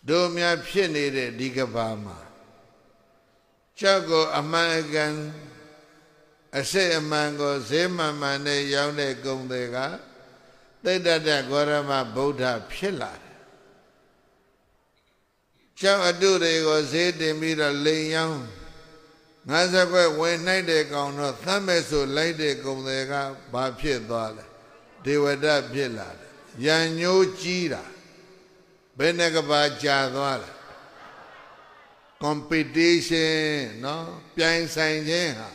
တို့များဖြစ်နေတဲ့ဒီကဘာမှာကြောက်ကိုအမှန်အကန်အစစ်အမှန်ကိုဈေးမှန်မှန်နဲ့ရောင်းတဲ့ဂုံတွေက သိတ္တတဂေါရမဗုဒ္ဓဖြစ်လာတယ်ကျောင်းအတုတွေကိုဈေးတင်ပြီးတော့လိန်ရောင်း50ခွဲဝင်နိုင်တဲ့ကောင်တော့သတ်မဲ့ဆိုလိုက်တဲ့ကုန်တွေကဘာဖြစ်သွားလဲဒေဝဒဖြစ်လာတယ်ရံညိုးကြီးတာဘယ်နဲ့ကဘာကြာသွားလဲ competition နော်ပြိုင်ဆိုင်ခြင်းဟာ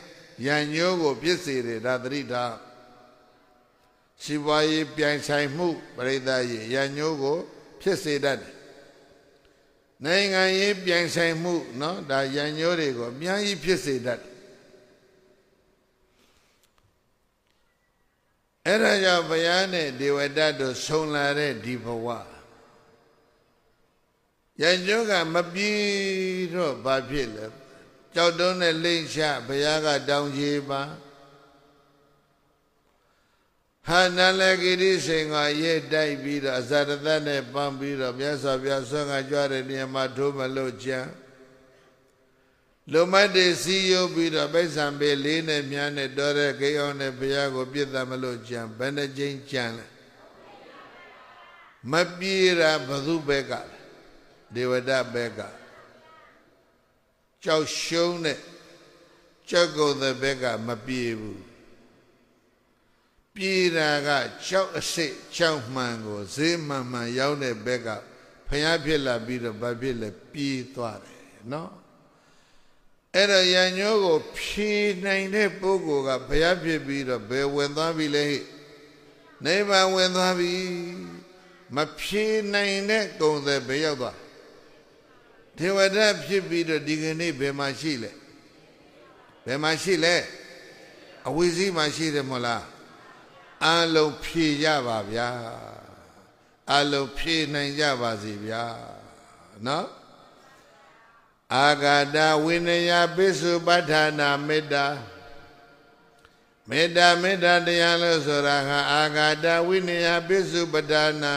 ရံညိုးကိုပြစ်စေတယ်ဒါသတိထားစီးပွားရေးပြိုင်ဆိုင်မှုပရိသတ်ရေးရံညိုးကိုဖြစ်စေတတ်တယ်နိုင်ငံရေးပြိုင်ဆိုင်မှုနော်ဒါရံညိုးတွေကိုအများကြီးဖြစ်စေတတ်တယ်အဲ့ဒါကြောင့်ဘုရားနဲ့ဒေဝဒတ်တို့ဆုံလာတဲ့ဒီဘဝရံညိုးကမပြေတော့ဘာဖြစ်လဲကြောက်တုံးနဲ့လိမ့်ချဘုရားကတောင်းကြီးပါဟာနလဂိရိစိန်ကရဲတိုက်ပြီးတော့အဇရတနဲ့ပန်းပြီးတော့မြတ်စွာဘုရားဆွမ်းကကြွတဲ့နေရာမှာထိုးမလို့ကြံလူမတ်တွေစီးရုပ်ပြီးတော့ပိဿံပေလေးနဲ့မြန်းနဲ့တော်တဲ့ကိအောင်နဲ့ဘုရားကိုပြစ်သမလို့ကြံဘယ်နှကြိမ်ကြံလဲမပြေတာဘသူဘက်ကဒေဝဒဘက်ကကြောက်ရှုံးတဲ့ကြောက်ကုန်တဲ့ဘက်ကမပြေဘူးပြေတာကကြောက်အစိတ်ကြောက်မှန်ကိုဈေးမှန်မှန်ရောက်တဲ့ဘက်ကဖျားဖြစ်လာပြီးတော့ဘာဖြစ်လဲပြေးသွားတယ်နော်အဲ့တော့ရံညိုးကိုဖြေနိုင်တဲ့ပုဂ္ဂိုလ်ကဘုရားဖြစ်ပြီးတော့ဘယ်ဝင်သွားပြီလဲနိဗ္ဗာန်ဝင်သွားပြီမဖြေနိုင်တဲ့ကုံတဲ့ဘယ်ရောက်သွားဒေဝဒတ်ဖြစ်ပြီးတော့ဒီကနေ့ဘယ်မှာရှိလဲဘယ်မှာရှိလဲအဝိဇ္ဇိမှာရှိတယ်မို့လားအလုံးဖြေကြပါဗျာအလုံးဖြေနိုင်ကြပါစေဗျာနော်အာဂတဝိနယပိစုပဋ္ဌာနာမေတ္တာမေတ္တာတရားလို့ဆိုတာကအာဂတဝိနယပိစုပဋ္ဌာနာ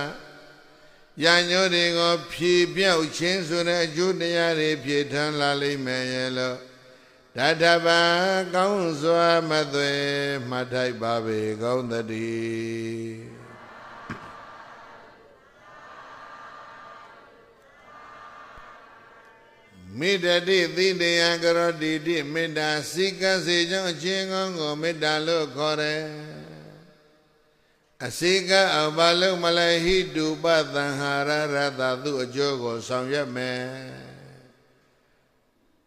ရံညိုးတွေကိုဖြေပြောက်ခြင်းဆိုတဲ့အကျိုးတရားတွေဖြေထမ်းလာလိမ့်မယ်ရဲ့လို့ဓာတဗံကောင်းစွာမသွေမှတ်ထိုက်ပါပေကောင်းသတည်းမေတ္တိသိတယံကရောတိတိမေတ္တာစိကစေကြောင့်အချင်းကောင်းကိုမေတ္တာလို့ခေါ်တယ်အစိကအဘာလုံးမလဲဟိတုပသံဟာရရတသူအကျိုးကိုဆောင်ရွက်မယ်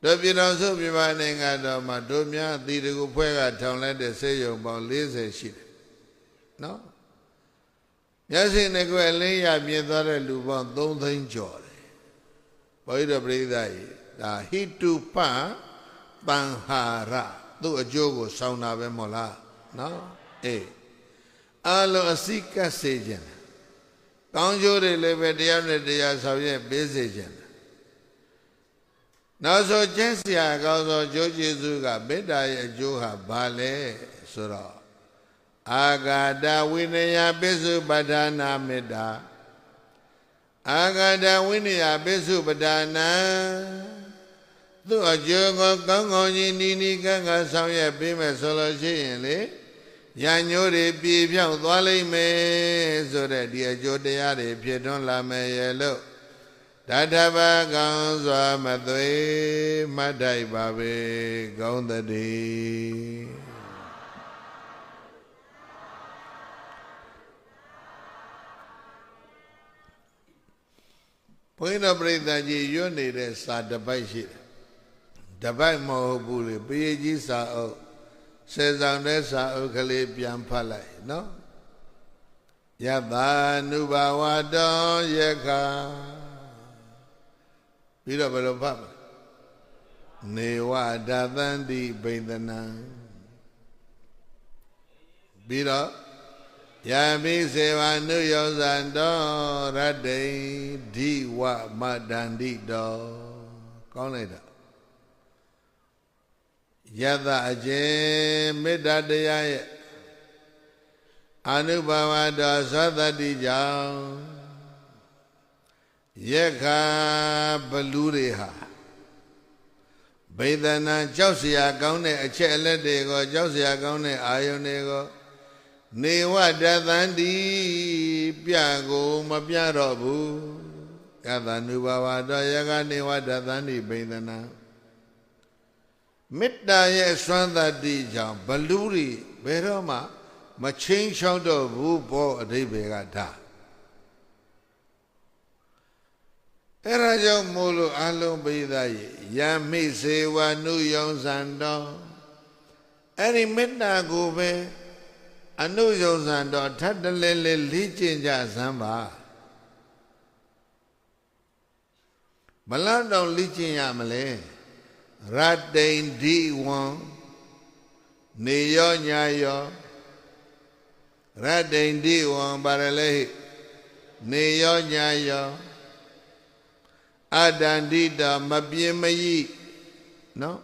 တို့ပြည်တော်စုပြပါနိုင်ငံတော်မှာတို့များအတီတကူဖွဲ့ကထောင်လိုက်တဲ့ဆေးရုံပေါင်း40ရှိတယ်နော်မျက်စိနဲ့ကိုယ်အလင်းရမြင်သွားတဲ့လူပေါင်း3သိန်းကျော်တယ်ဘုရားတော်ပြိဿကြီးဒါဟိတုပသံဟာရသူအကျိုးကိုဆောင်တာပဲမို့လားနော်အေးအလုံးအစိကတ်စေခြင်းကောင်းကျိုးတွေလည်းပဲတရားနဲ့တရားဆောင်ရွက်ပေးစေခြင်းနောက်ဆိုကျင့်စရာကောင်းသောကျိုးကျေးဇူးကမေတ္တာရဲ့အကျိုးဟာဘာလဲဆိုတော့အာဂတဝိနယပိစုပဋ္ဌာနာမေတ္တာအာဂတဝိနယပိစုပဋ္ဌာနာသူ့အကျိုးကိုကောင်းကောင်းကြီးနီးနီးကန်းကဆောင်ရွက်ပေးမယ်ဆိုလို့ရှိရင်လေရံညိုးတွေပြေပြောင်းသွားလိမ့်မယ်ဆိုတဲ့ဒီအကျိုးတရားတွေဖြစ်ထွန်းလာမယ်ရဲ့လို့ဓာတဗံကောင်းစွာမသွေမှတ်ထိုက်ပါပေကောင်းသတည်းဘုန်းတော်ပရိသတ်ကြီးရွတ်နေတဲ့စာတစ်ပိုက်ရှိတယ်တစ်ပိုက်မဟုတ်ဘူးလေပရိကြီးစာအုပ်ဆယ်ဆောင်တဲ့စာအုပ်ကလေးပြန်ဖတ်လိုက်နော်ယတာနုဘာဝတောယခာပြီးတော့ဘယ်လိုဖတ်မလဲနေဝဒသန္တိဘိဒနံပြီးတော့ယမိစေဝနုယောဇံတောရတ္တိဓိဝမတန္တိတောကောင်းလိုက်တာယတအကျင့်မေတ္တာတရားရဲ့အနုဘဝတော်သောတတိကြောင့်ယက္ခဘလူတွေဟာဗေဒနာကြောက်เสียကောင်းတဲ့အချက်အလက်တွေကိုကြောက်เสียကောင်းတဲ့အာယုန်တွေကို နေဝတသန္တိပြကိုမပြတော့ဘူးယသနုဘဝတောယကနေဝတသန္တိဘိန္ဒနာမေတ္တာရဲ့စွမ်းသတ္တိကြောင့်ဘလူတွေဘယ်တော့မှမချင်းချောက်တော့ဘူးဘောအဓိပ္ပာယ်ကဒါအဲ့ဒါကြောင့်မို့လို့အလုံးပိသရဲ့ယမိစေဝနုယုံစံတော်အဲ့ဒီမေတ္တာကိုပဲအနုယုံစံတော်ထပ်တလဲလဲလေ့ကျင့်ကြစမ်းပါမလားတော့လေ့ကျင့်ရမလဲရတ္တိန်ဒီဝံနေရောညာရောရတ္တိန်ဒီဝံပါရလေနေရောညာရောအတန္တိတာမပြင်းမယိနော်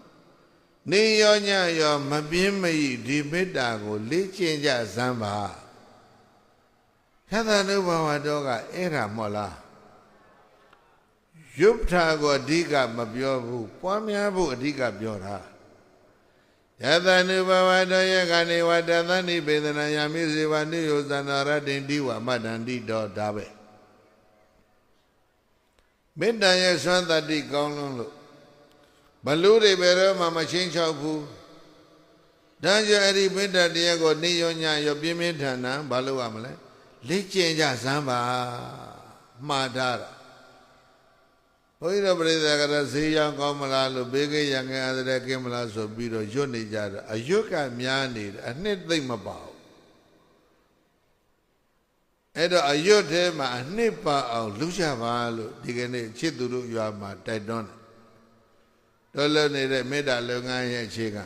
နေရောညရောမပြင်းမယိဒီမေတ္တာကိုလေ့ကျင့်ကြစမ်းပါယသနုဘဝတော်ကအဲ့ဒါမဟုတ်လားယုပ္ထာကိုအဓိကမပြောဘူးပွားများဖို့အဓိကပြောတာယသနုဘဝတော်ရဲ့ကနေဝတ္တသန္တိပေဒနာယမိစေဝနိယောဇနာရတ္တိတိဝမတ္တန္တိတော်ဒါပဲမေတ္တာရဲ့စွမ်းတတ္တိကောင်းလွန်းလို့ဘလူတွေဘယ်တော့မှမချင်းချောက်ဘူးဒါကြောင့်အဲ့ဒီမေတ္တာတရားကိုနေရောညရောပြင်းပြင်းထန်ထန်ဘာလို့ရမလဲလေ့ကျင့်ကြစမ်းပါမှားထားတာဘုန်းကြီးတို့ပြိဿကရဈေးရောင်းကောင်းမလားလို့ဘေးကရံငယ်အစရကင်းမလားဆိုပြီးတော့ရွတ်နေကြတာအရွတ်ကများနေတယ်အနှစ်သိမ့်မပါဘူးအဲ့တော့အရွတ်ထဲမှာအနှစ်ပါအောင်လူကြပါလို့ဒီကနေ့ချစ်သူတို့ရွာမှာတိုက်တွန်းတယ်တော်လုံးနေတဲ့မေတ္တာလုပ်ငန်းရဲ့အခြေခံ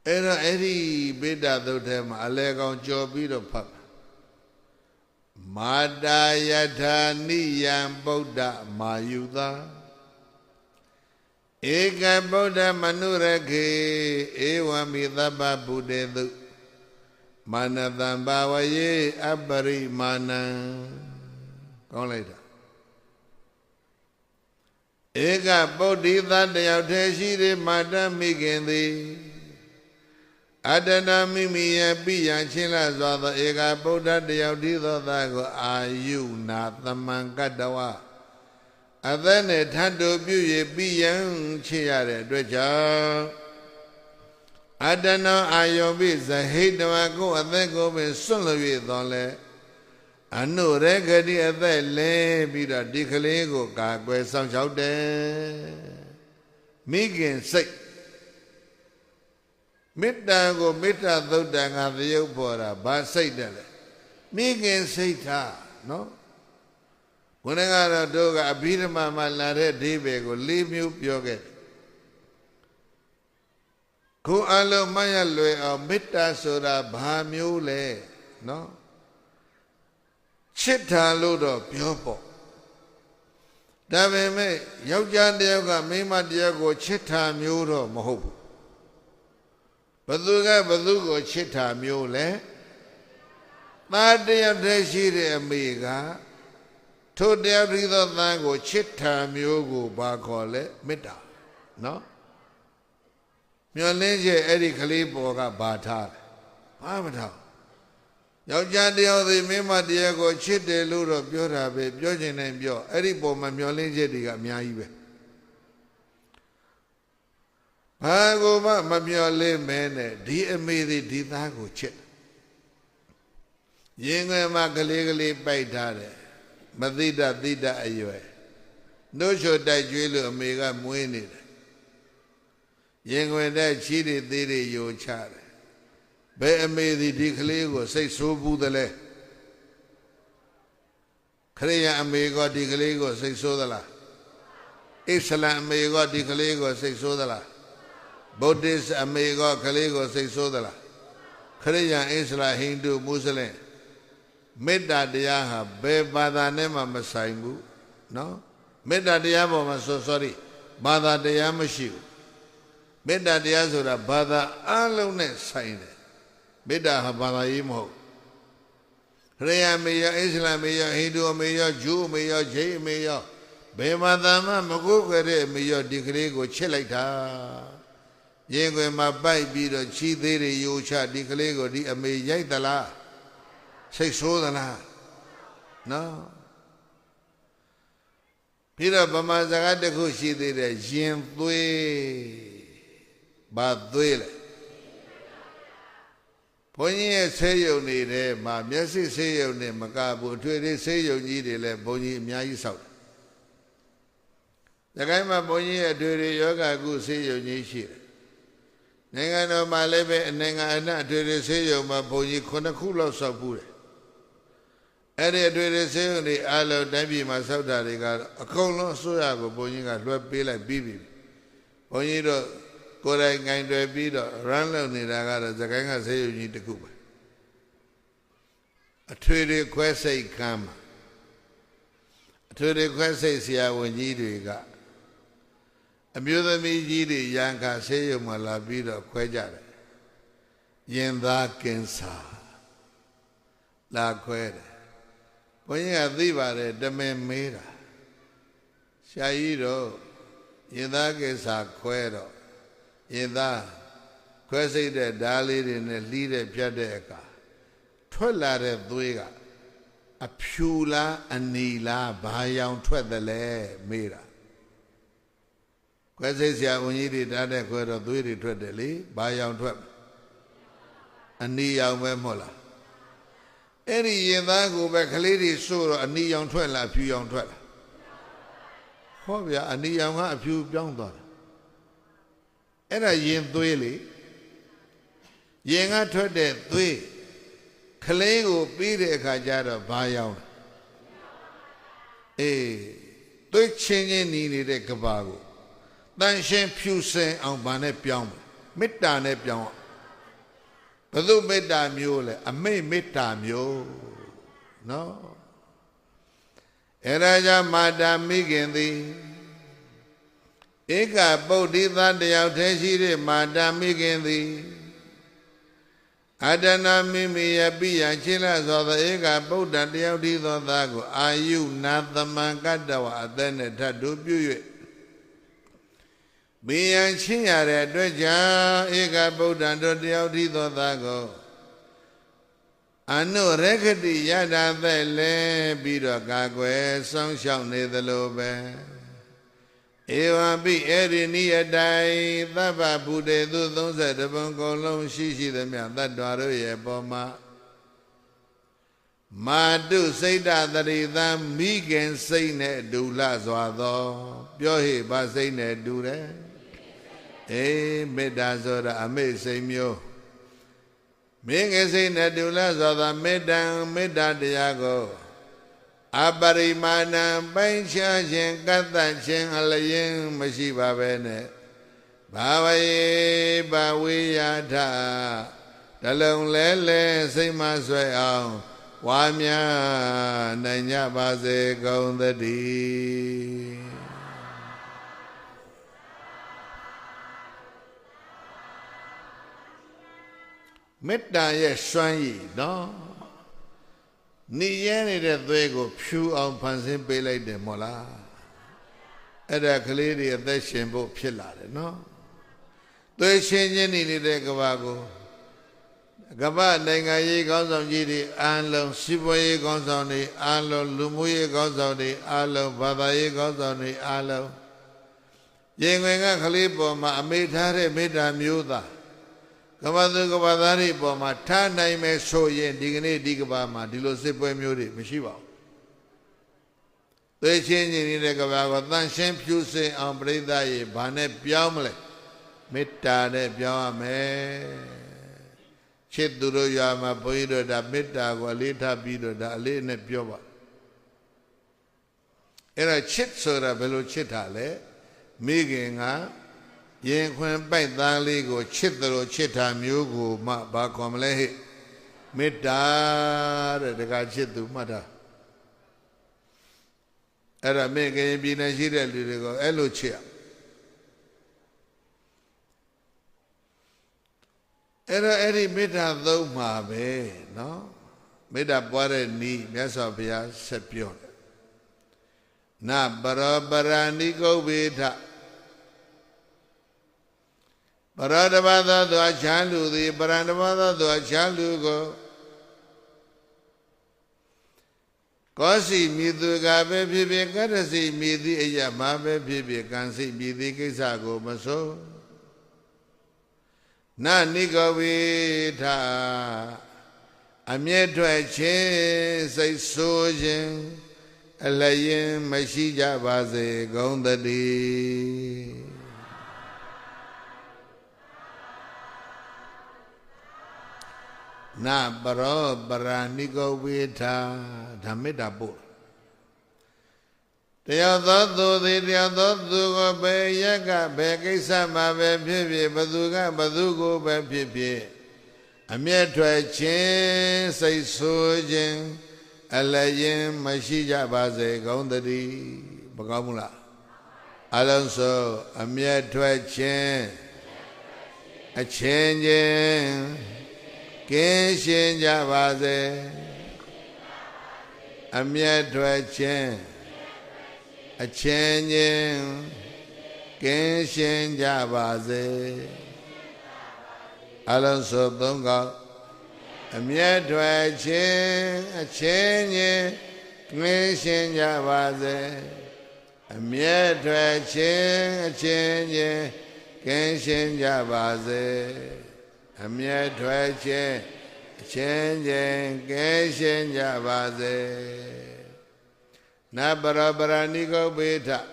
အဲ့တော့အဲ့ဒီမေတ္တာသုတ်ထဲမှာအလဲကောင်ကြော်ပြီးတော့ဖတ်မာတာယထာနိယံဗုဒ္ဓမာယုသာဧကဗုဒ္ဓမနုရခေဧဝံမိသဗ္ဗဗုတေတုမာနတံဘာဝယေအပရိမာဏံကောင်းလိုက်တာဧကပုဒ္ဓိသတယောက်တည်းရှိတဲ့မာတမိခင်သည်အတနာမိမိရဲ့ပိယံချင်းလာစွာသောဧကဗုဒ္ဓတယောက်တည်းသောသားကိုအာယုနာသမံကတ္တဝအသက်နဲ့ထတ်တို့ပြု၍ပိယံချစ်ရတဲ့အတွက်ကြောင့်အတနောအာယောပိဇဟိတဝကိုအသက်ကိုပင်စွန့်လွ၍သောလဲအနုရဂတိအသက်လဲပြီးတော့ဒီကလေးကိုကာကွယ်ဆောင်ရှောက်တယ်မိခင်စိတ်မေတ္တာကိုမေတ္တာသုတ်တံကသရုပ်ပေါ်တာဘာစိတ်တယ်လဲမိခင်စိတ်ထားနော်ဘုန်းကြီးကတော့တို့ကအဘိဓမ္မာမှာလာတဲ့အိဗယ်ကို၄မျိုးပြောခဲ့တယ်ခုအလုံးမရလွယ်အောင်မေတ္တာဆိုတာဘာမျိုးလဲနော်ချစ်တာလို့တော့ပြောပေါ့ဒါပေမဲ့ယောက်ျားတယောက်ကမိန်းမတယောက်ကိုချစ်တာမျိုးတော့မဟုတ်ဘူးဘသူကဘသူကိုချစ်တာမျိုးလဲသားတယောက်တည်းရှိတဲ့အမေကထိုတယောက်ဒီသောသားကိုချစ်တာမျိုးကိုဘာခေါ်လဲမေတ္တာနော်မျောလင်းချက်အဲ့ဒီကလေးပေါ်ကဘာထားလဲဘာမထားယောက်ျားတယောက်စီမိန်းမတယောက်ကိုချစ်တယ်လို့တော့ပြောတာပဲပြောချင်တယ်ပြောအဲ့ဒီပုံမှာမျောလင်းချက်တွေကအများကြီးပဲဘာကိုမှမမျောလင်းမဲနဲ့ဒီအမေဒီသားကိုချစ်ရင်ငယ်မှာကလေးကလေးပိုက်ထားတယ်မသိတသိတအရွယ်နှုတ်ချိုတိုက်ကျွေးလို့အမေကမွေးနေတယ်ရင်ငယ်တဲ့ချီးတွေသေးတွေယိုချတယ်ဘယ်အမေဒီကလေးကိုစိတ်ဆိုးဘူးသလဲခရိယာအမေကဒီကလေးကိုစိတ်ဆိုးသလားအစ္စလမ်အမေကဒီကလေးကိုစိတ်ဆိုးသလားဗုဒ္ဓစ်အမေကကလေးကိုစိတ်ဆိုးသလားခရိယာအစ္စလာမ်ဟိန္ဒူမွတ်စလင်မေတ္တာတရားဟာဘယ်ဘာသာနဲ့မှမဆိုင်ဘူးနော်မေတ္တာတရားပေါ်မှာ sorry ဘာသာတရားမရှိဘူးမေတ္တာတရားဆိုတာဘာသာအလုံးနဲ့ဆိုင်တယ်မေတ္တာဟာဘာသာရေးမဟုတ်ခရိယာမေယအစ္စလာမ်မေယဟိန္ဒူမေယဂျူးမေယဂျိန်းမေယဘယ်ဘာသာမှမကိုးကွယ်တဲ့အမေယဒီကလေးကိုချစ်လိုက်တာ ရင်ခွင်မှာပိုက်ပြီးတော့ချီသေးတွေယိုချဒီကလေးကိုဒီအမေရိုက်သလားစိတ်ဆိုးသလားနော်ပြီးတော့ဗမာစကားတစ်ခုရှိသေးတယ်ရင်သွေးဘာသွေးလဲဘုန်းကြီးရဲ့ဆေးရုံနေတဲ့မှာမျက်စိဆေးရုံနဲ့မကဘူးအထွေထွေဆေးရုံကြီးတွေလည်းဘုန်းကြီးအများကြီးဆောက်တယ်။ဒါကိမှာဘုန်းကြီးရဲ့အထွေထွေယောဂကုဆေးရုံကြီးရှိတယ်။နိုင်ငံတော်မှာလည်းပဲနိုင်ငံအနှံ့အထွေထွေဆေးရုံမှာဘုန်းကြီး9ခုလောက်ဆောက်ဘူးတယ်။အဲ့ဒီအထွေထွေဆေးရုံတွေအားလုံးတိုင်းပြည်မှာဆောက်တာတွေကတော့အကုန်လုံးအစိုးရကိုဘုန်းကြီးကလွှဲပေးလိုက်ပြီးပြီ။ဘုန်းကြီးတို့ကိုယ်တိုင်ငိုင်တွယ်ပြီးတော့ run လုပ်နေတာကတော့စကိုင်းကဆေးရုံကြီးတစ်ခုပဲအထွေထွေခွဲစိတ်ခမ်းမှာအထွေထွေခွဲစိတ်ဆရာဝန်ကြီးတွေကအမျိုးသမီးကြီးတွေရန်ခါဆေးရုံမှာလာပြီးတော့ခွဲကြတယ်ရင်သားကင်ဆာလာခွဲတယ်ဘုန်းကြီးကသိပါတယ်တမင်မေးတာဆရာကြီးတို့ရင်သားကင်ဆာခွဲတော့ရင်သားခွဲစိတ်တဲ့ဓာလေးတွေနဲ့လှီးတဲ့ဖြတ်တဲ့အခါထွက်လာတဲ့သွေးကအဖြူလားအနီလားဘာရောင်ထွက်တယ်လဲမေးတာခွဲစိတ်ဆရာဝန်ကြီးတွေဓာတ်တဲ့ခွဲတော့သွေးတွေထွက်တယ်လေဘာရောင်ထွက်အနီရောင်ပဲမဟုတ်လားအဲ့ဒီရင်သားကိုပဲကလေးတွေဆို့တော့အနီရောင်ထွက်လားအဖြူရောင်ထွက်လားဟောဗျာအနီရောင်ကအဖြူပြောင်းသွားတာအဲ့ဒါရင်သွေးလေရင်ကထွက်တဲ့သွေးကလေးကိုပြီးတဲ့အခါကျတော့ဘာရောင်အေးသွေးချင်းချင်းနီးနေတဲ့ကဘာကိုတန်ရှင်းဖြူစင်အောင်ဗာနဲ့ပြောင်းမေတ္တာနဲ့ပြောင်းဘယ်သူမေတ္တာမျိုးလဲအမိတ်မေတ္တာမျိုးနော်အဲ့ဒါကြောင့်မာတာမိခင်သည်ဧကပုဒ္ဓိသတယောက်တည်းရှိတဲ့မာတာမိခင်သည်အတ္တနာမိမိယပိယချိလသောသောဧကပုဒ္ဓတယောက်တည်းသောသားကိုအာယုနာသမံကတ္တဝအသက်နဲ့ထပ်တူပြု၍မိယချင်းရတဲ့အတွက်ကြောင့်ဧကပုဒ္ဓတို့တယောက်တည်းသောသားကိုအနုရခတိယတာသက်လဲပြီးတော့ကာကွယ်စောင့်ရှောက်နေသလိုပဲဧဝံပိအဲ့ဒီနိယတိုင်သဗ္ဗဗုတေသူ32ဘုံကုန်လုံးရှိသမျှတတ္တဝါတို့ရဲ့ပေါ်မှာမာတုစိတ်တတရိသံမိခင်စိတ်နဲ့ဒူလစွာသောပြောဟိဗစိတ်နဲ့ဒူတယ်အေးမေတ္တာဆိုတာအမိတ်စိတ်မျိုးမင်းငယ်စိတ်နဲ့ဒူလစွာသောမေတ္တာတရားကိုအပရိမာဏံပိုင်းခြားခြင်းကတ္တခြင်းအလျင်မရှိပါပဲနဲ့ဘာဝေဘဝေယထတလုံးလဲလဲစိတ်မဆွဲအောင်ဝါများနိုင်ကြပါစေကုန်သတည်းမေတ္တာရဲ့စွမ်းရည်နော်နေရနေတဲ့သွေးကိုဖြူအောင်ဖန်ဆင်းပေးလိုက်တယ်မို့လားအဲ့ဒါကလေးတွေအသက်ရှင်ဖို့ဖြစ်လာတယ်နော်သွေးရှင်ချင်းနေတဲ့ကဘာကိုကမ္ဘာနိုင်ငံရေးခေါင်းဆောင်ကြီးတွေအားလုံးစီးပွားရေးခေါင်းဆောင်တွေအားလုံးလူမှုရေးခေါင်းဆောင်တွေအားလုံးဘာသာရေးခေါင်းဆောင်တွေအားလုံးရင်ဝင်ကကလေးပေါ်မှာအမေထားတဲ့မေတ္တာမျိုးသားကမ္ဘာသူကမ္ဘာသားတွေပေါ်မှာထားနိုင်မယ်ဆိုရင်ဒီကနေ့ဒီကမ္ဘာမှာဒီလိုစစ်ပွဲမျိုးတွေမရှိပါဘူး။သွေးချင်းညီနေတဲ့ကမ္ဘာကိုတန်ရှင်းဖြူစင်အောင်ပြိဿရေဘာနဲ့ပြောင်းမလဲမေတ္တာနဲ့ပြောင်းရမယ်။ချစ်သူတို့ရွာမှာဘုန်းကြီးတို့ဒါမေတ္တာကိုအလေးထားပြီးတော့ဒါအလေးနဲ့ပြောပါ။အဲ့ဒါချစ်ဆိုတာဘယ်လိုချစ်တာလဲမိခင်ကရင်ခွင်ပိုက်သားလေးကိုချစ်တယ်လို့ချစ်တာမျိုးကိုမှဘာခေါ်မလဲဟဲ့မေတ္တာတဲ့တခါချစ်သူမှတ်တာအဲ့ဒါမင်းကရင်ပြည်နယ်ရှိတဲ့လူတွေကိုအဲ့လိုချစ်ရအဲ့ဒီမေတ္တာသုံးမှာပဲနော်မေတ္တာပွားတဲ့ဤမြတ်စွာဘုရားဆက်ပြောတယ်နပရောပရဏိကုဗ္ဗေထ Paradabada to a chalu, the Parandabada to a chalu go. Kosi midu gabe pipi karasi midi eya mabe pipi kansi midi kisago maso. Na nikavita amyetwa chen say sojin alayin mashija baze gondadi. Na baro baranigo vita dhamita bo. Teyadadu the Teyadadu be yaga be kisama be pipi baduga badugo be pipi. Amyetwa chen say sojin alayin mashija baze gondadi. Bagamula. Alonso amyetwa chen a changing. Kinshin Javaze Amyatwa Chen a changing Kinshin Javaze Alonso Dunga Amyatwa Chen a changing Kinshin Javaze Amyatwa Chen a changing Kinshin Javaze Amyatwa chen chen keshen javaze. Na barabara niko beta.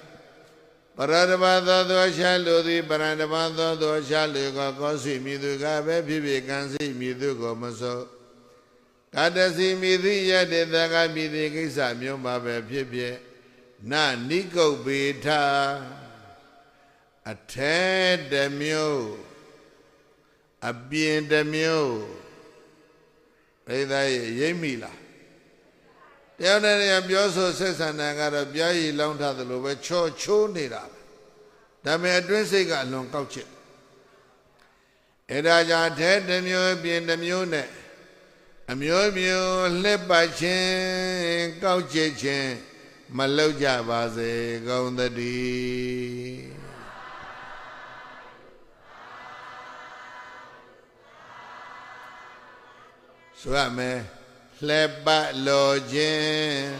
Paradabada dosha lodi paradabada dosha liko kosi midu gabe pipi kansi midu gomaso. Kadasi midi yade daga midi kisa myomba be pipi. Na niko beta. Ate demyo. Abien demio. Either Yemila. The other Bioso says, and I got a Biai long to the lower cho nida. That may address a long couch. Edaja ted demio bien demune. A mio led by chen, couch chen, Maloja vaze, go on the D. So I may flip back lodging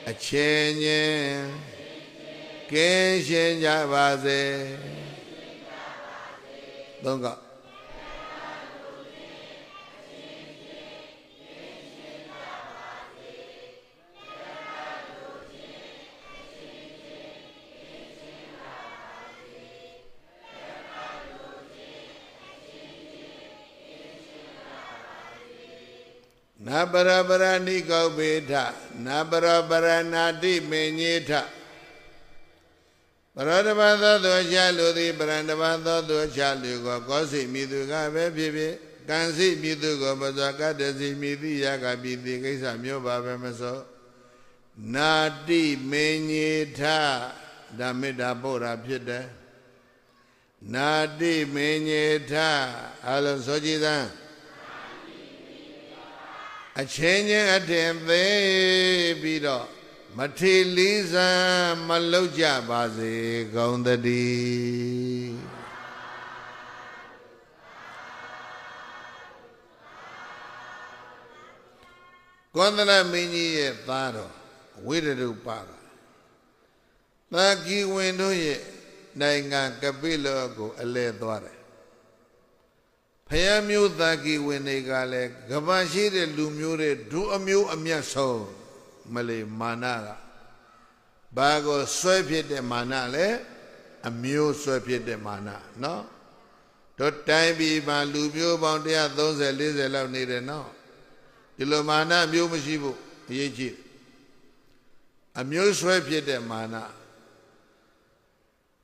a changing Kinshin Javaze. Don't go. Nabarabara niko beta, nabarabara nati menyita. Paradabada dosha lodi, parandabada dosha lugo, kosi midu gabe pipi, kansi midu go masaka desi midi yaga midi kisa myo babe maso. Nati menyita, damita bora pita. Nati menyita, alon sojidan. A changing at him, they beat up. Matiliza Maloja Bazi Gondadi. Gondala Mini Taro, Widow Paga. Taki window ye, Nanga Capillo go a leather. Payamyu Taki Winegale, Gabashi de Lumure, do a mew a miaso, Malay Managa. Bago Swepie de Manale, a mew Swepie de Mana, no? Don't time be my Lumio Boundia, those at least allow needed no. Ilomana Mew Mashibu, Yeji. A mew Swepie de Mana.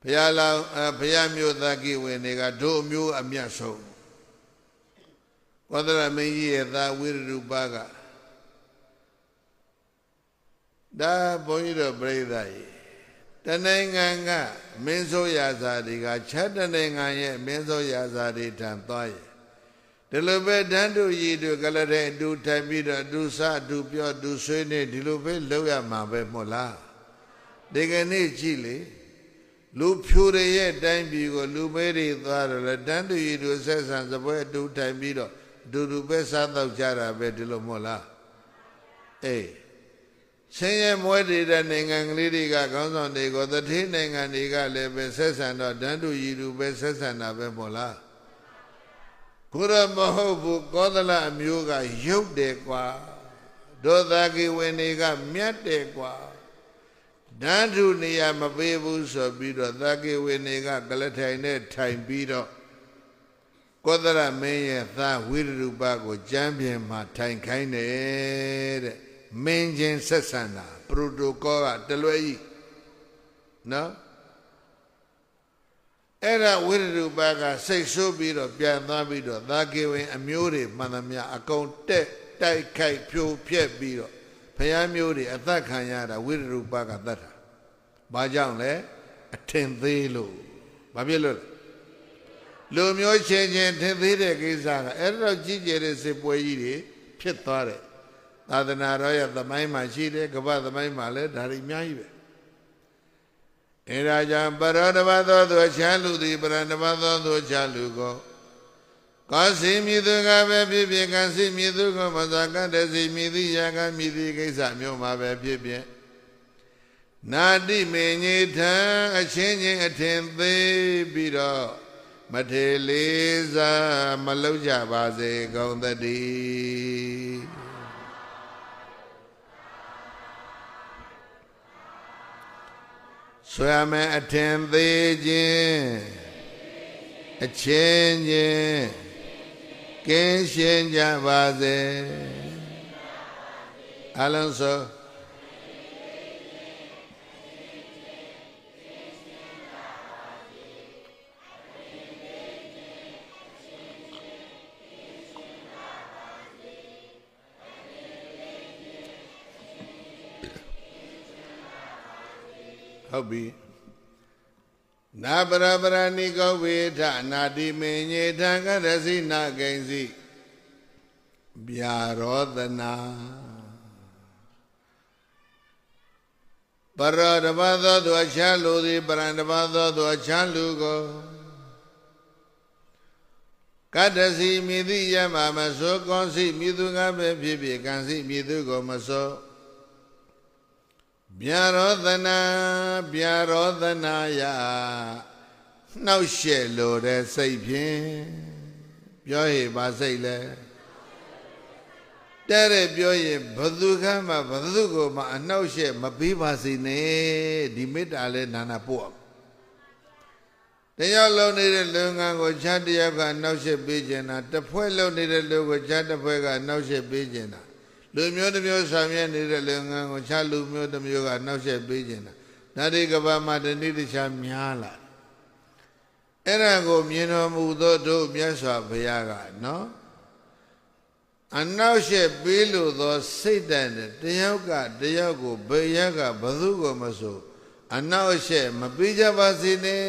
Payamyu Taki Winega, do a mew a miaso. Whether I may hear that will baga. Da boy to brave thy. Tananga, Menso Yazadiga, Chatananga, Menso Yazadi Tantoy. The Lobe Dandu ye do Galare, do Tabida, do Sa, do Pure, do Sene, Dilobe, Loya Mabe Mola. They can eat chili. လူဖြူတွေရဲ့တိုင်းပြည်ကိုလူမဲတွေသွားတော့လေတန်းတူရီတို့ဆက်ဆံစပွဲအတူထိုင်ပြီးတော့အတူတူပဲစားတော့ကြတာပဲဒီလိုမဟုတ်လားအေးချင်းရဲ့မွဲတဲ့နိုင်ငံကလေးတွေကခေါင်းဆောင်တွေကိုတထေးနိုင်ငံတွေကလည်းပဲဆက်ဆံတော့တန်းတူရီတို့ပဲဆက်ဆံတာပဲမဟုတ်လားကိုရမဟုတ်ဘူးကောသလအမျိုးကရုပ်တယ်ကွာဒေါသကေဝင်တွေကမြတ်တယ်ကွာဓာတုနေရာမပေးဘူးဆိုပြီးတော့သာကေဝေနေကကလထိုင်နဲ့ထိုင်ပြီးတော့ကောသရမင်းရဲ့သားဝိရူပကိုကျမ်းပြင်မှာထိုင်ခိုင်းတယ်တဲ့မင်းချင်းဆက်ဆံတာပရိုတိုကောကတလွဲကြီးနော်အဲ့ဒါဝိရူပကစိတ်ဆိုးပြီးတော့ပြန်သွားပြီးတော့သာကေဝင်အမျိုးတွေမှန်သမျှအကုန်တက်တိုက်ခိုက်ဖြိုဖျက်ပြီးတော့ဘုရားမျိုးတွေအသက်ခံရတာဝိရူပကတတ်တာဘာကြောင့်လဲအထင်သေးလို့ဘာဖြစ်လို့လဲလူမျိုးချင်းချင်းထင်သေးတဲ့ကိစ္စကအဲ့တော့ကြီးကျယ်တဲ့စစ်ပွဲကြီးတွေဖြစ်သွားတယ်သာသနာတော်ရဲ့သမိုင်းမှာရှိတယ်ကမ္ဘာသမိုင်းမှာလည်းဒါတွေအများကြီးပဲအဲ့ဒါကြောင့်ပရောဓဘသောသူချမ်းလူသည်ပရဏဘသောသူချမ်းလူကိုကောစီမြည်သူကပဲဖြစ်ဖြစ်ကံစီမြည်သူကမသာကတစီမြည်သည်ရာကမြည်သည်ကိစ္စမျိုးမှာပဲဖြစ်ဖြစ်နာတိမေညေထံအချင်းချင်းအထင်သေးပြီးတော့မထေလေးစားမလောက်ကြပါစေကုန်သတည်းဆွေမယ်အထင်သေးခြင်းအချင်းချင်းကင်းရှင်းကြပါစေအလုံးစုံဟုတ်ပြီနာပရပရဏိကောဝေထနာတိမေညေထံကရစီနာကိဉ္စီဗျာရောသနာပရောဓဘသောသူအချမ်းလူသည်ပရဏဓဘသောသူအချမ်းလူကိုကတ္တစီမြည်သည်ယမမဆိုကောစီမြည်သူကပဲဖြစ်ဖြစ်ကံစီမြည်သူကိုမဆိုဗျာရောသနာယနှောက်ရှက်လို့တဲ့စိတ်ဖြင့်ပြောရင်ဗာစိတ်လဲတဲ့ပြောရင်ဘသူကမှဘသူကိုမှအနှောက်ရှက်မပေးပါစေနဲ့ဒီမေတ္တာလဲနာနာပို့အောင်တရားလုံးနေတဲ့လူငန်းကိုခြားတယောက်ကနှောက်ရှက်ပေးခြင်းတာတစ်ဖွဲ့လုံးနေတဲ့လူကိုခြားတစ်ဖွဲ့ကနှောက်ရှက်ပေးခြင်းတာလူမျိုးတစ်မျိုးဆောင်ရွက်နေတဲ့လူငန်းကိုခြားလူမျိုးတစ်မျိုးကနှောက်ယှက်ပေးခြင်းတာဒါတွေကဘာမှတနည်းတခြားများလာအဲ့ဒါကိုမြင်တော်မူသောတို့မြတ်စွာဘုရားကနော်အနှောက်ယှက်ပေးလို့သောစိတ်တန်တဲ့တယောက်ကတယောက်ကိုဘယ်ရက်ကဘသူကိုမဆိုအနှောက်ယှက်မပေးကြပါစေနဲ့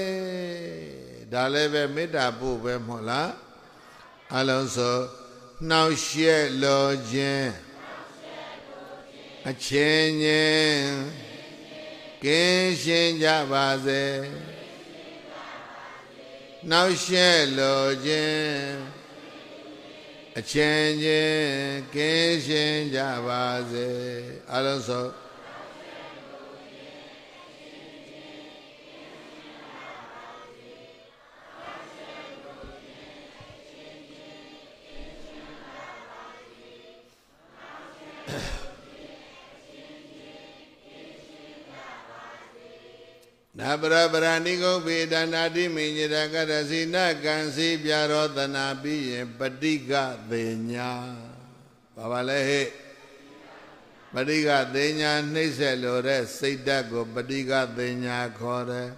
ဒါလည်းပဲမေတ္တာပို့ပဲမဟုတ်လားအလုံးစုံနှောက်ယှက်လိုခြင်းအချင်းချင်းကင်းရှင်းကြပါစေနှောက်ယှက်လိုခြင်းအချင်းချင်းကင်းရှင်းကြပါစေအလုံးစုံနာပရပရဏိကောပေဒနာတိမိညတကရစီနာကံစီပြရောသနာပြီးရင်ပဋိကသေညာဘာပါလဲဟဲ့ပဋိကသေညာနှိမ့်ဆက်လို့တဲ့စိတ်ဓာတ်ကိုပဋိကသေညာခေါ်တယ်